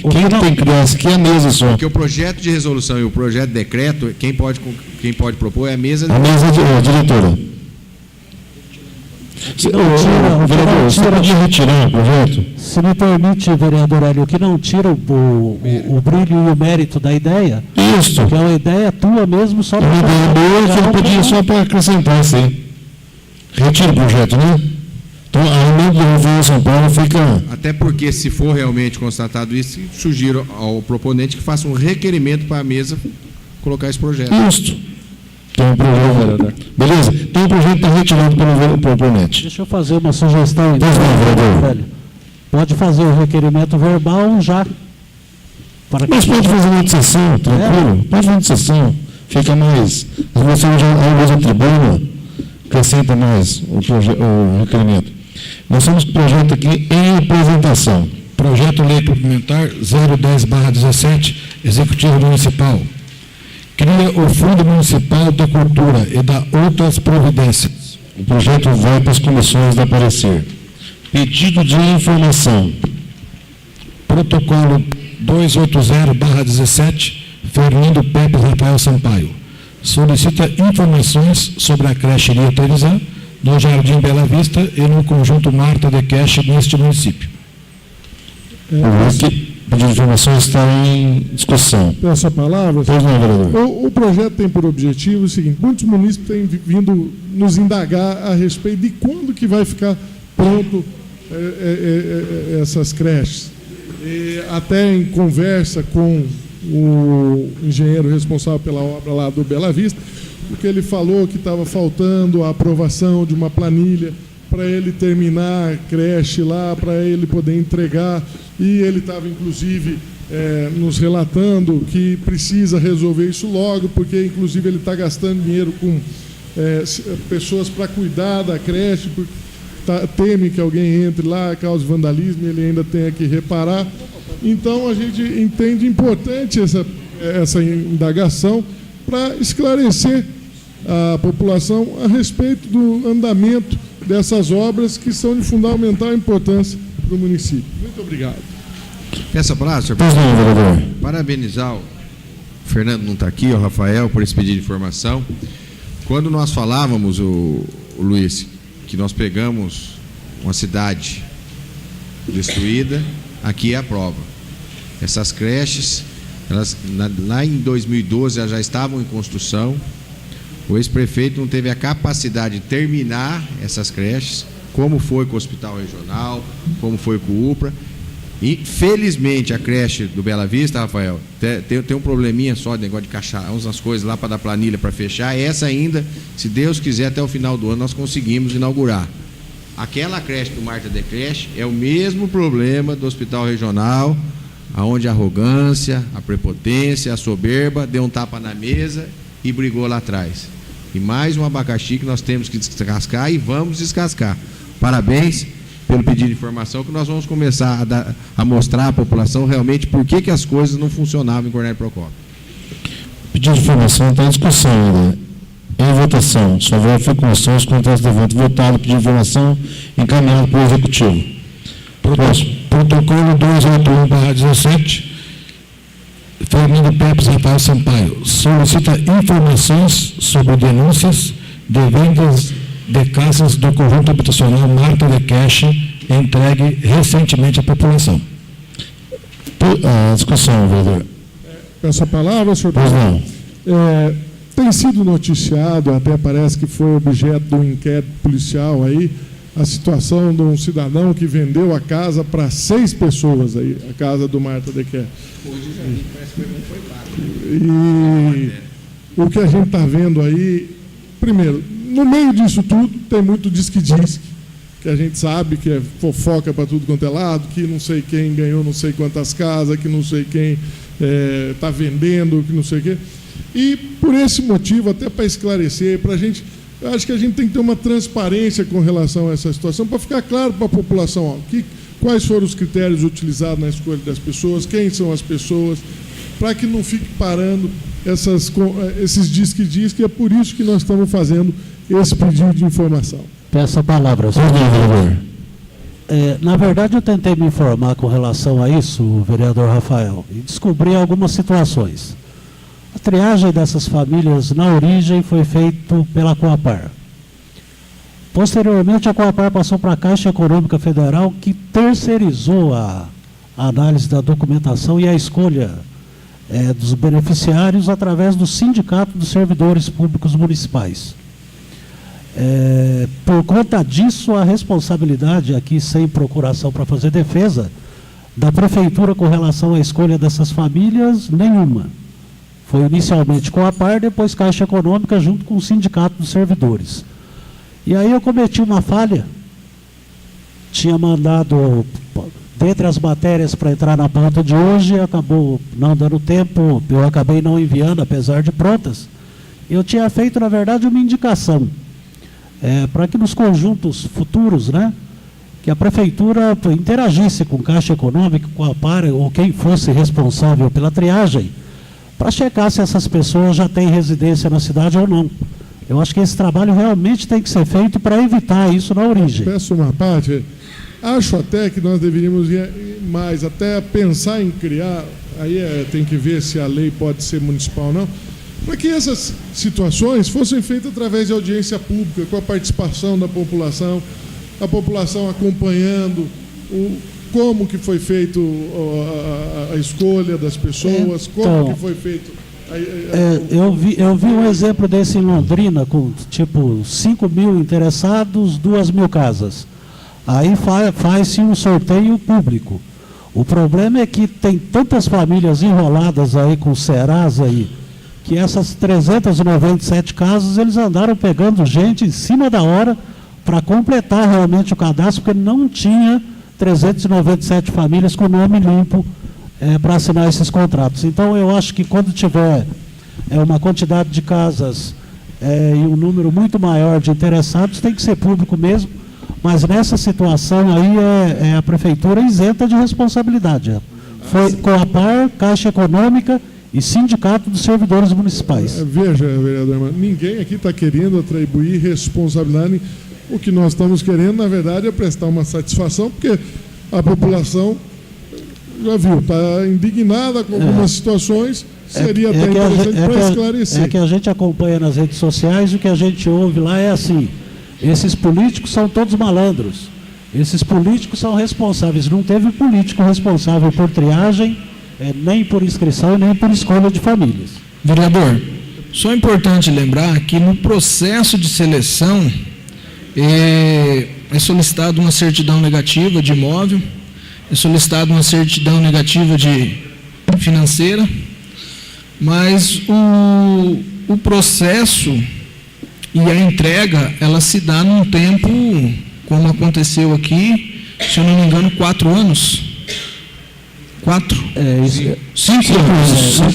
porque quem tem criança aqui é a mesa só. Porque o projeto de resolução e o projeto de decreto, quem pode propor é a mesa... A mesa diretora. Vereador, você podia retirar o projeto? Se me permite, vereador Hélio, o que não tira o brilho e o mérito da ideia, Isso. que é uma ideia tua mesmo, só para... Uma ideia boa, que eu podia só para acrescentar isso aí. Retira o projeto, né? Então, a emenda do Rafael São Paulo fica... Até porque, se for realmente constatado isso, sugiro ao proponente que faça um requerimento para a mesa colocar esse projeto. Isso. Então, o projeto... Beleza? Então, o projeto está retirado pelo proponente. Deixa eu fazer uma sugestão, então, Pois não, vereador. velho. Pode fazer o requerimento verbal já. Mas pode fazer uma sessão, tranquilo? Pode fazer uma sessão. Fica mais... Você já usa a tribuna, acrescenta mais o requerimento. Nós temos projeto aqui em apresentação. Projeto Lei Complementar 010/17, Executivo Municipal. Cria o Fundo Municipal da Cultura e dá outras providências. O projeto vai para as comissões da parecer. Pedido de informação. Protocolo 280/17, Fernando Pepe Rafael Sampaio. Solicita informações sobre a creche Ria no Jardim Bela Vista e no conjunto Marta de Cache neste município. O pedido de informação está em discussão. Peço a palavra. Pois não, vereador. O projeto tem por objetivo o seguinte: muitos munícipes têm vindo nos indagar a respeito de quando que vai ficar pronto essas creches. Até em conversa com o engenheiro responsável pela obra lá do Bela Vista, porque ele falou que estava faltando a aprovação de uma planilha para ele terminar a creche lá, para ele poder entregar, e ele estava, inclusive, nos relatando que precisa resolver isso logo, porque, inclusive, ele está gastando dinheiro com pessoas para cuidar da creche, porque teme que alguém entre lá, cause vandalismo, ele ainda tenha que reparar. Então, a gente entende importante essa indagação para esclarecer a população a respeito do andamento dessas obras que são de fundamental importância para o município. Muito obrigado. Peço a palavra, senhor Pois não, vereador. Parabenizar o Fernando não está aqui, o Rafael, por esse pedido de informação. Quando nós falávamos, o Luiz, que nós pegamos uma cidade destruída, aqui é a prova. Essas creches, lá em 2012, elas já estavam em construção. O ex-prefeito não teve a capacidade de terminar essas creches, como foi com o Hospital Regional, como foi com o UPRA. Infelizmente, a creche do Bela Vista, Rafael, tem um probleminha só de negócio de caixar umas coisas lá para dar planilha para fechar. Essa ainda, se Deus quiser, até o final do ano nós conseguimos inaugurar. Aquela creche do Marta de Creche é o mesmo problema do Hospital Regional, onde a arrogância, a prepotência, a soberba deu um tapa na mesa e brigou lá atrás. E mais um abacaxi que nós temos que descascar e vamos descascar. Parabéns pelo pedido de informação, que nós vamos começar a mostrar à população realmente por que as coisas não funcionavam em Cornélio Procópio. Pedido de informação está em discussão ainda. Em votação. Só verifica com os contratos de voto. Votado, pedido de informação encaminhado pelo Executivo. Próximo. Protocolo 281/17, Fernando Pepe Rafael Sampaio. Solicita informações sobre denúncias de vendas de casas do conjunto habitacional Marta de Cache, entregue recentemente à população. A discussão, vereador. Peço a palavra, senhor Pois não. presidente. Tem sido noticiado, até parece que foi objeto de um inquérito policial aí, a situação de um cidadão que vendeu a casa para 6 pessoas aí, a casa do Marta Dequer. E o que a gente está vendo aí, primeiro, no meio disso tudo, tem muito disque-disque, que a gente sabe que é fofoca para tudo quanto é lado, que não sei quem ganhou não sei quantas casas, que não sei quem está vendendo, que não sei o quê. E por esse motivo, até para esclarecer, para a gente, eu acho que a gente tem que ter uma transparência com relação a essa situação, para ficar claro para a população, ó, quais foram os critérios utilizados na escolha das pessoas, quem são as pessoas, para que não fique parando esses disque-disque, é por isso que nós estamos fazendo esse pedido de informação. Peço a palavra, senhor vereador. Na verdade, eu tentei me informar com relação a isso, vereador Rafael, e descobri algumas situações. A triagem dessas famílias, na origem, foi feita pela Coapar. Posteriormente, a Coapar passou para a Caixa Econômica Federal, que terceirizou a análise da documentação e a escolha dos beneficiários através do Sindicato dos Servidores Públicos Municipais. Por conta disso, a responsabilidade, aqui sem procuração para fazer defesa, da Prefeitura com relação à escolha dessas famílias, nenhuma. Foi inicialmente com a Coapar, depois Caixa Econômica, junto com o Sindicato dos Servidores. E aí eu cometi uma falha. Tinha mandado, dentre as matérias para entrar na pauta de hoje, acabou não dando tempo, eu acabei não enviando, apesar de prontas. Eu tinha feito, na verdade, uma indicação, para que nos conjuntos futuros, né, que a Prefeitura interagisse com Caixa Econômica, com a Coapar, ou quem fosse responsável pela triagem, para checar se essas pessoas já têm residência na cidade ou não. Eu acho que esse trabalho realmente tem que ser feito para evitar isso na origem. Peço uma parte, acho até que nós deveríamos ir mais, até pensar em criar, aí tem que ver se a lei pode ser municipal ou não, para que essas situações fossem feitas através de audiência pública, com a participação da população, a população acompanhando como que foi feito a escolha das pessoas, como que foi feito... Eu vi um exemplo desse em Londrina, com tipo 5 mil interessados, 2 mil casas. Aí faz-se um sorteio público. O problema é que tem tantas famílias enroladas aí com Serasa aí, que essas 397 casas, eles andaram pegando gente em cima da hora para completar realmente o cadastro, porque não tinha 397 famílias com nome limpo para assinar esses contratos. Então, eu acho que quando tiver uma quantidade de casas e um número muito maior de interessados, tem que ser público mesmo, mas nessa situação aí a Prefeitura isenta de responsabilidade. Foi Coapar, Caixa Econômica e Sindicato dos Servidores Municipais. Veja, vereador, ninguém aqui está querendo atribuir responsabilidade. O que nós estamos querendo, na verdade, é prestar uma satisfação, porque a população, já viu, está indignada com algumas situações, seria até interessante para esclarecer. É que a gente acompanha nas redes sociais, o que a gente ouve lá é assim, esses políticos são todos malandros, esses políticos são responsáveis, não teve político responsável por triagem, nem por inscrição, nem por escolha de famílias. Vereador, só é importante lembrar que no processo de seleção é solicitado uma certidão negativa de imóvel, é solicitado uma certidão negativa de financeira, mas o processo e a entrega, ela se dá num tempo, como aconteceu aqui, se eu não me engano, 4 anos. 5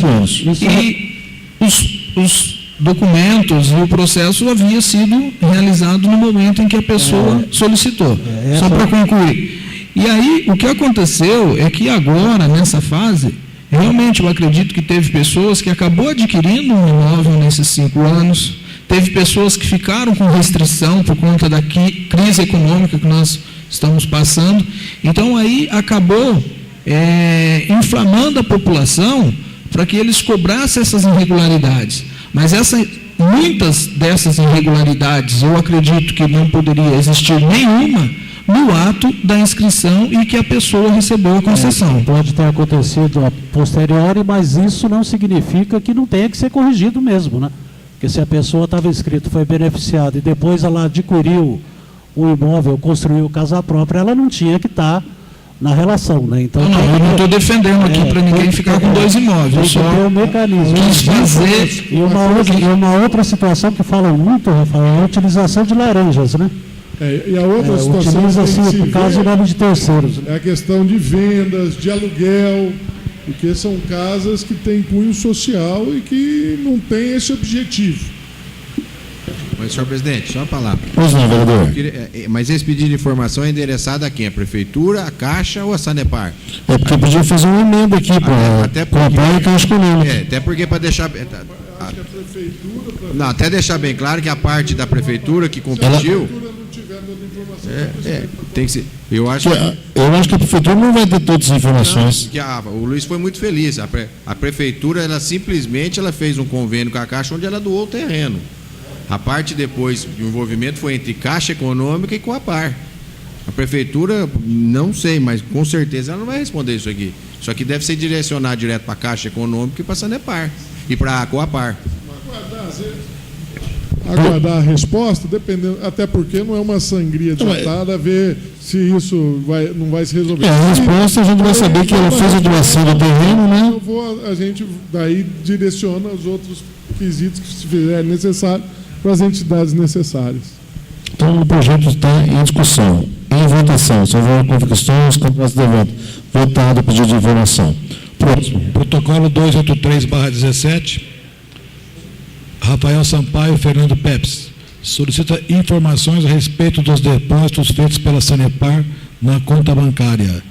anos. E os documentos e o processo havia sido realizado no momento em que a pessoa solicitou. Só para concluir. E aí, o que aconteceu é que agora, nessa fase, realmente eu acredito que teve pessoas que acabou adquirindo um imóvel nesses 5 anos, teve pessoas que ficaram com restrição por conta da crise econômica que nós estamos passando. Então, aí acabou inflamando a população para que eles cobrassem essas irregularidades. Mas muitas dessas irregularidades, eu acredito que não poderia existir nenhuma, no ato da inscrição e que a pessoa recebeu a concessão. Pode ter acontecido a posteriori, mas isso não significa que não tenha que ser corrigido mesmo, né? Porque se a pessoa estava inscrita, foi beneficiada e depois ela adquiriu o imóvel, construiu casa própria, ela não tinha que estar na relação, né? Então, não, eu não estou defendendo aqui para ninguém ficar com dois imóveis. Tem que ter um mecanismo. Quis fazer... E uma outra situação que fala muito, Rafael, é a utilização de laranjas, né? E a outra situação utiliza-se por causa do nome de terceiros. É a questão de vendas, de aluguel, porque são casas que têm cunho social e que não têm esse objetivo. Mas, senhor presidente, só uma palavra. Pois não, vereador. Mas esse pedido de informação é endereçado a quem? A Prefeitura, a Caixa ou a Sanepar? É porque podia fazer uma emenda aqui para comprar a Caixa Econômica. Até porque para deixar... Não, até deixar bem claro que a parte da Prefeitura que competiu... tem que ser... Eu acho que a Prefeitura não vai ter todas as informações. O Luiz foi muito feliz. A Prefeitura, ela simplesmente fez um convênio com a Caixa onde ela doou o terreno. A parte depois do envolvimento foi entre Caixa Econômica e Coapar. A Prefeitura, não sei, mas com certeza ela não vai responder isso aqui. Isso aqui deve ser direcionado direto para a Caixa Econômica e para a Sanepar. E para a Coapar. Aguardar a resposta, dependendo, até porque não é uma sangria dilatada, ver se isso não vai se resolver. A resposta a gente vai saber que ela fez a doação do terreno, né? A gente daí direciona os outros quesitos que se fizerem necessário para as entidades necessárias. Então, o projeto está em discussão, em votação. Se houver questões, contratos de voto. Votado o pedido de informação. Próximo. Protocolo 283/17. Rafael Sampaio Fernando Peps solicita informações a respeito dos depósitos feitos pela Sanepar na conta bancária.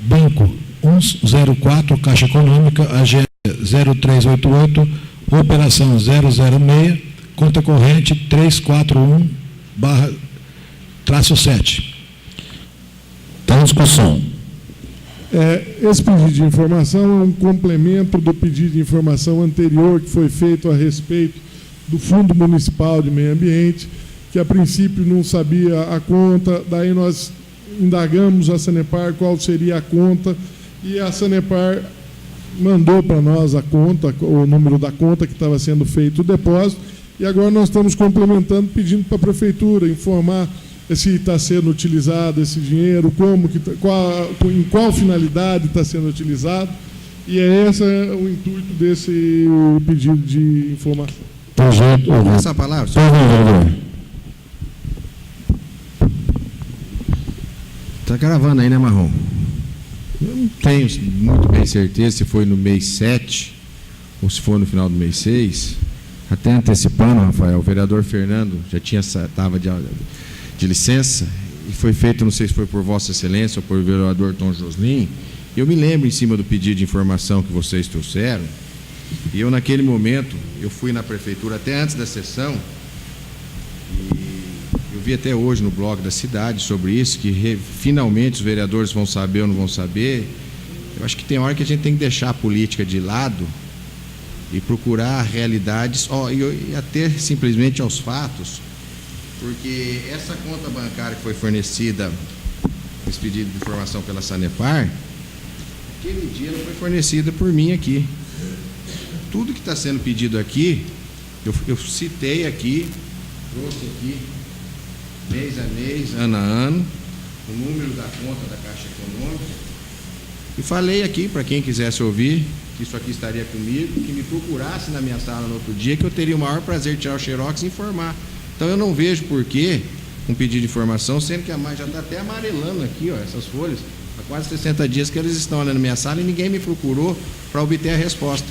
Banco 104, Caixa Econômica, agência 0388, operação 006, conta corrente 341/7. Está em discussão. Esse pedido de informação é um complemento do pedido de informação anterior que foi feito a respeito do Fundo Municipal de Meio Ambiente, que a princípio não sabia a conta, daí nós indagamos a Sanepar qual seria a conta, e a Sanepar mandou para nós a conta, o número da conta que estava sendo feito o depósito, e agora nós estamos complementando, pedindo para a Prefeitura informar se está sendo utilizado esse dinheiro, em qual finalidade está sendo utilizado, e esse é o intuito desse pedido de informação. Projeto. Essa palavra, senhor. Está gravando aí, né, Marrom? Eu não tenho muito bem certeza se foi no mês 7 ou se foi no final do mês 6. Até antecipando, Rafael, o vereador Fernando já estava de licença, e foi feito, não sei se foi por Vossa Excelência ou por vereador Tom Joslin. Eu me lembro em cima do pedido de informação que vocês trouxeram, e eu naquele momento, eu fui na prefeitura até antes da sessão, e eu vi até hoje no blog da cidade sobre isso, que finalmente os vereadores vão saber ou não vão saber. Eu acho que tem hora que a gente tem que deixar a política de lado e procurar realidades, e até simplesmente aos fatos, porque essa conta bancária que foi fornecida, esse pedido de informação pela Sanepar, aquele dia não foi fornecida por mim aqui. Tudo que está sendo pedido aqui, eu citei aqui, trouxe aqui, mês a mês, ano a ano, o número da conta da Caixa Econômica, e falei aqui, para quem quisesse ouvir, que isso aqui estaria comigo, que me procurasse na minha sala no outro dia, que eu teria o maior prazer de tirar o xerox e informar. Então eu não vejo por que um pedido de informação, sendo que já está até amarelando aqui, essas folhas, há quase 60 dias que eles estão ali na minha sala e ninguém me procurou para obter a resposta.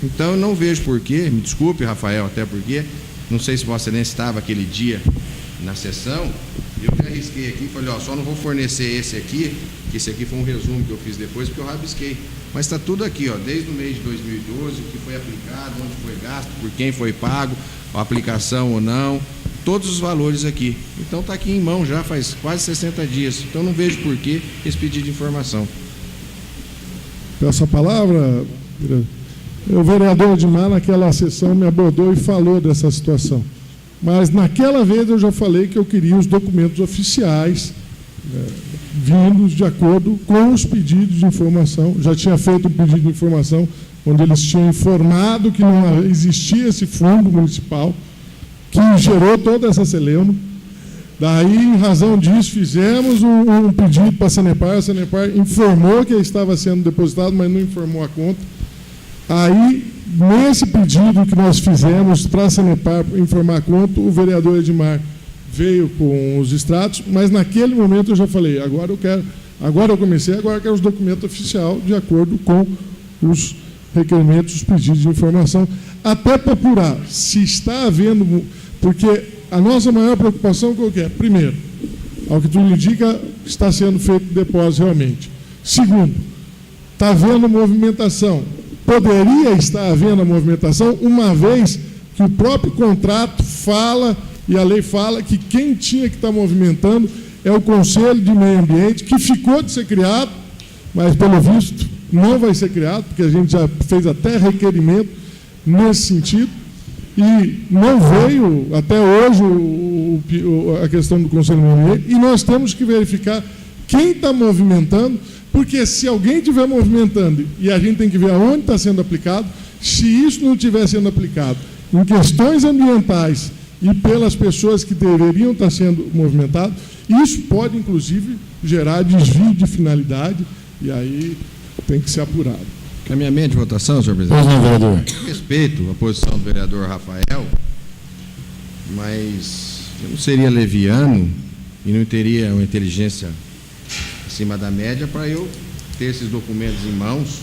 Então eu não vejo por que, me desculpe, Rafael, até porque, não sei se Vossa Excelência estava aquele dia na sessão, eu me arrisquei aqui e falei, só não vou fornecer esse aqui, que esse aqui foi um resumo que eu fiz depois, porque eu rabisquei. Mas está tudo aqui, desde o mês de 2012, o que foi aplicado, onde foi gasto, por quem foi pago, a aplicação ou não, todos os valores aqui. Então está aqui em mão já faz quase 60 dias. Então não vejo por que esse pedido de informação. Peço a palavra. O vereador Edmar, naquela sessão, me abordou e falou dessa situação. Mas naquela vez eu já falei que eu queria os documentos oficiais vindos de acordo com os pedidos de informação. Já tinha feito um pedido de informação onde eles tinham informado que não existia esse fundo municipal, que gerou toda essa celeuma. Daí, em razão disso, fizemos um pedido para a Sanepar informou que estava sendo depositado, mas não informou a conta. Aí, nesse pedido que nós fizemos para a Sanepar informar a conta, o vereador Edmar veio com os extratos, mas naquele momento eu já falei, agora eu quero os documentos oficiais de acordo com os requerimentos, os pedidos de informação, até para apurar se está havendo, porque a nossa maior preocupação qual que é? Primeiro, ao que tudo indica, está sendo feito depósito realmente. Segundo, está havendo movimentação. Poderia estar havendo a movimentação, uma vez que o próprio contrato fala, e a lei fala, que quem tinha que estar movimentando é o Conselho de Meio Ambiente, que ficou de ser criado, mas, pelo visto, não vai ser criado, porque a gente já fez até requerimento nesse sentido, e não veio, até hoje, a questão do Conselho de Meio Ambiente, e nós temos que verificar quem está movimentando, porque se alguém estiver movimentando, e a gente tem que ver aonde está sendo aplicado, se isso não estiver sendo aplicado em questões ambientais e pelas pessoas que deveriam estar sendo movimentadas, isso pode, inclusive, gerar desvio de finalidade, e aí tem que ser apurado. Caminhamento de votação, senhor presidente. Pois não, vereador. Respeito a posição do vereador Rafael, mas eu não seria leviano e não teria uma inteligência acima da média para eu ter esses documentos em mãos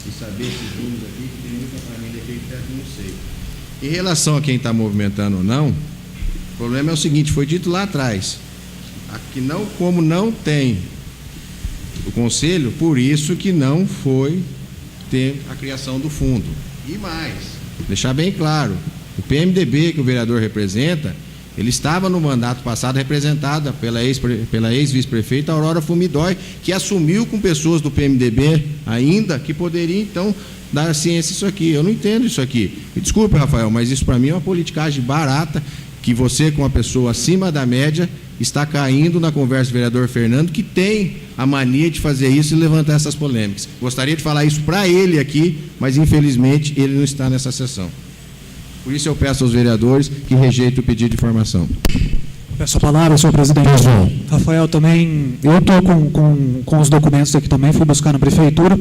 e saber esses números aqui, que tem muita família aqui que não sei. Em relação a quem está movimentando ou não, o problema é o seguinte, foi dito lá atrás, aqui não, como não tem o conselho, por isso que não foi ter a criação do fundo. E mais, deixar bem claro, o PMDB que o vereador representa, ele estava no mandato passado representada pela ex-vice-prefeita Aurora Fumidói, que assumiu com pessoas do PMDB ainda, que poderia então dar ciência isso aqui. Eu não entendo isso aqui. Me desculpe, Rafael, mas isso para mim é uma politicagem barata, que você, com uma pessoa acima da média, está caindo na conversa do vereador Fernando, que tem a mania de fazer isso e levantar essas polêmicas. Gostaria de falar isso para ele aqui, mas infelizmente ele não está nessa sessão. Por isso eu peço aos vereadores que rejeitem o pedido de informação. Peço a palavra, senhor presidente. Rafael, também, eu estou com os documentos aqui também, fui buscar na prefeitura,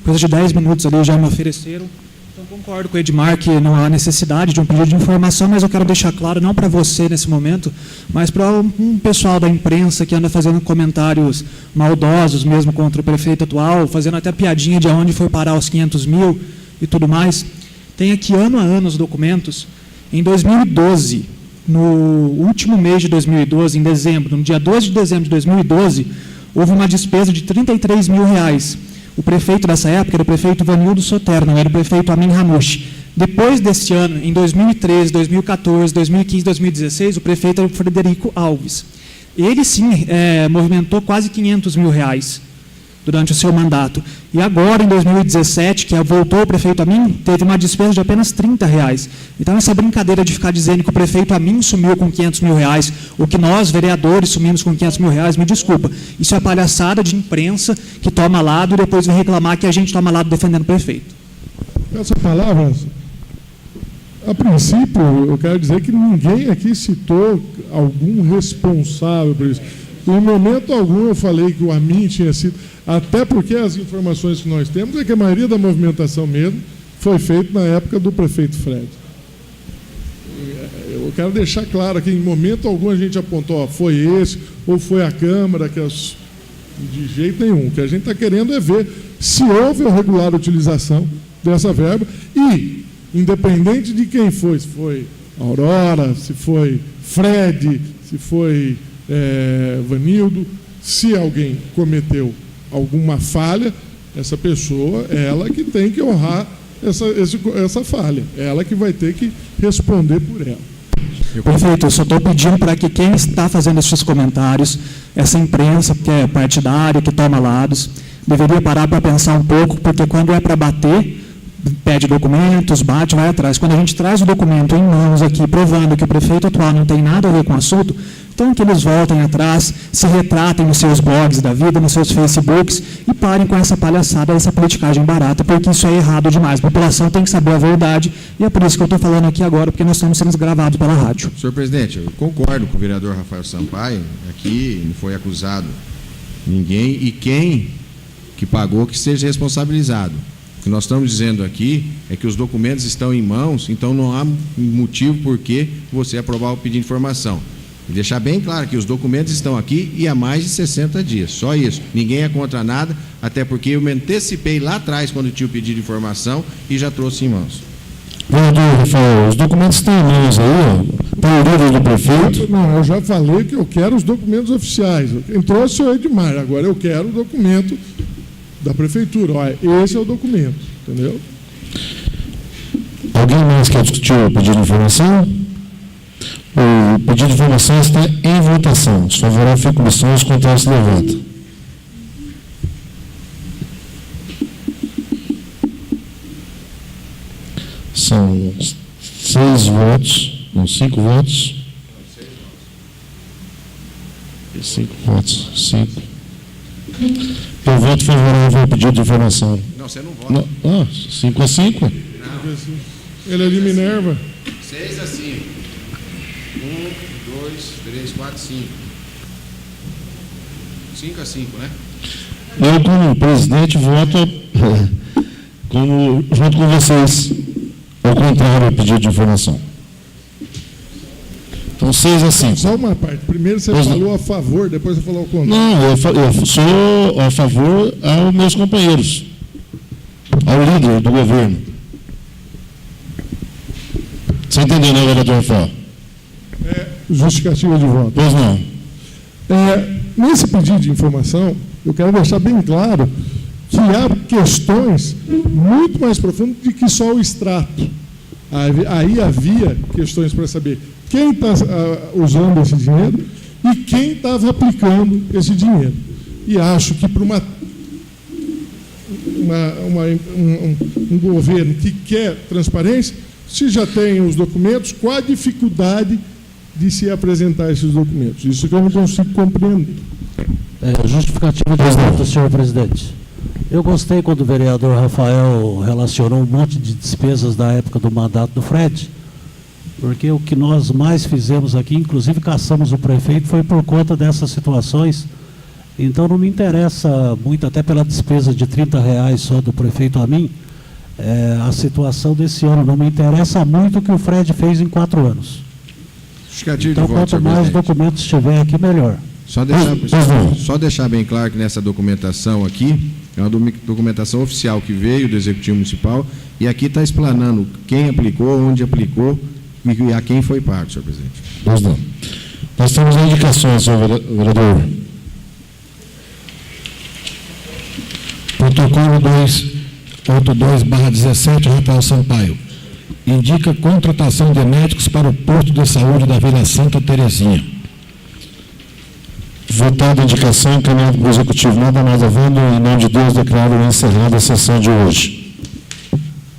coisa de 10 minutos ali já me ofereceram. Então, concordo com o Edmar que não há necessidade de um pedido de informação, mas eu quero deixar claro, não para você nesse momento, mas para um pessoal da imprensa que anda fazendo comentários maldosos mesmo contra o prefeito atual, fazendo até piadinha de onde foi parar os 500 mil e tudo mais. Tem aqui ano a ano os documentos. Em 2012, no último mês de 2012, em dezembro, no dia 12 de dezembro de 2012, houve uma despesa de R$33 mil. O prefeito dessa época era o prefeito Vanildo Sotero, não era o prefeito Amin Hamouche. Depois deste ano, em 2013, 2014, 2015, 2016, o prefeito era o Frederico Alves. Ele, sim, movimentou quase R$500 mil durante o seu mandato. E agora, em 2017, que voltou o prefeito Amin, teve uma despesa de apenas R$30. Então, essa brincadeira de ficar dizendo que o prefeito Amin sumiu com R$500 mil, ou que nós, vereadores, sumimos com R$500 mil, me desculpa. Isso é palhaçada de imprensa que toma lado e depois vem reclamar que a gente toma lado defendendo o prefeito. Essa palavra, a princípio, eu quero dizer que ninguém aqui citou algum responsável por isso. Em momento algum eu falei que o Amin tinha sido... Até porque as informações que nós temos é que a maioria da movimentação mesmo foi feita na época do prefeito Fred. Eu quero deixar claro que em momento algum a gente apontou, foi esse, ou foi a Câmara, de jeito nenhum. O que a gente está querendo é ver se houve a regular utilização dessa verba e, independente de quem foi, se foi Aurora, se foi Fred, se foi Vanildo, se alguém cometeu alguma falha, essa pessoa, ela que tem que honrar essa falha. Ela que vai ter que responder por ela. Prefeito, eu só estou pedindo para que quem está fazendo esses comentários, essa imprensa que é partidária, que toma lados, deveria parar para pensar um pouco, porque quando é para bater, pede documentos, bate, vai atrás. Quando a gente traz o documento em mãos aqui, provando que o prefeito atual não tem nada a ver com o assunto, Então, que eles voltem atrás, se retratem nos seus blogs da vida, nos seus Facebooks e parem com essa palhaçada, essa politicagem barata, porque isso é errado demais. A população tem que saber a verdade e é por isso que eu estou falando aqui agora, porque nós estamos sendo gravados pela rádio. Senhor presidente, eu concordo com o vereador Rafael Sampaio, aqui não foi acusado ninguém e quem que pagou que seja responsabilizado. O que nós estamos dizendo aqui é que os documentos estão em mãos, então não há motivo por que você aprovar o pedido de informação. E deixar bem claro que os documentos estão aqui e há mais de 60 dias, só isso. Ninguém é contra nada, até porque eu me antecipei lá atrás quando tinha o pedido de informação e já trouxe em mãos. Vereador Rafael, os documentos estão em mãos aí, ó, para o líder do prefeito. Não, eu já falei que eu quero os documentos oficiais. Quem trouxe é o Edmar, agora eu quero o documento da prefeitura. Olha, esse é o documento, entendeu? Alguém mais quer discutir o pedido de informação? O pedido de informação está em votação. Se favorável fica a comissão, os contrários se levantam. São 6 votos, não, 5 votos. 5 votos, 5. Eu voto favorável ao pedido de informação. Não, você não vota. Não, 5 a 5? Não. Ele é de Minerva. 6 a 5. 1, 2, 3, 4, 5. 5 a 5, né? Eu, como presidente, voto junto com vocês, ao contrário ao pedido de informação. Então, 6 a 5. Só uma parte. Primeiro você falou a favor, depois você falou ao contrário. Não, eu sou a favor aos meus companheiros, ao líder do governo. Você entendeu, né, vereador Rafael? Justificativa de voto. Pois não. Nesse pedido de informação, eu quero deixar bem claro que há questões muito mais profundas do que só o extrato. Aí havia questões para saber quem está usando esse dinheiro e quem estava aplicando esse dinheiro. E acho que para um governo que quer transparência, se já tem os documentos, qual a dificuldade de se apresentar esses documentos? Isso que eu não consigo compreender. Justificativa de voto, senhor presidente. Eu gostei quando o vereador Rafael relacionou um monte de despesas da época do mandato do Fred, porque o que nós mais fizemos aqui, inclusive caçamos o prefeito, foi por conta dessas situações. Então não me interessa muito, até pela despesa de R$30 só do prefeito a mim, a situação desse ano. Não me interessa muito o que o Fred fez em 4 anos. Então, quanto mais documentos tiver aqui, melhor. Só deixar bem claro que nessa documentação aqui, é uma documentação oficial que veio do Executivo Municipal, e aqui está explanando quem aplicou, onde aplicou e a quem foi pago, senhor presidente. Pois não. Nós temos indicações, senhor vereador. Protocolo 2.2/17, Rafael Sampaio. Indica contratação de médicos para o posto de saúde da Vila Santa Terezinha. Votada a indicação, encaminhada para o Executivo. Nada mais havendo, em nome de Deus, declaro encerrada a sessão de hoje.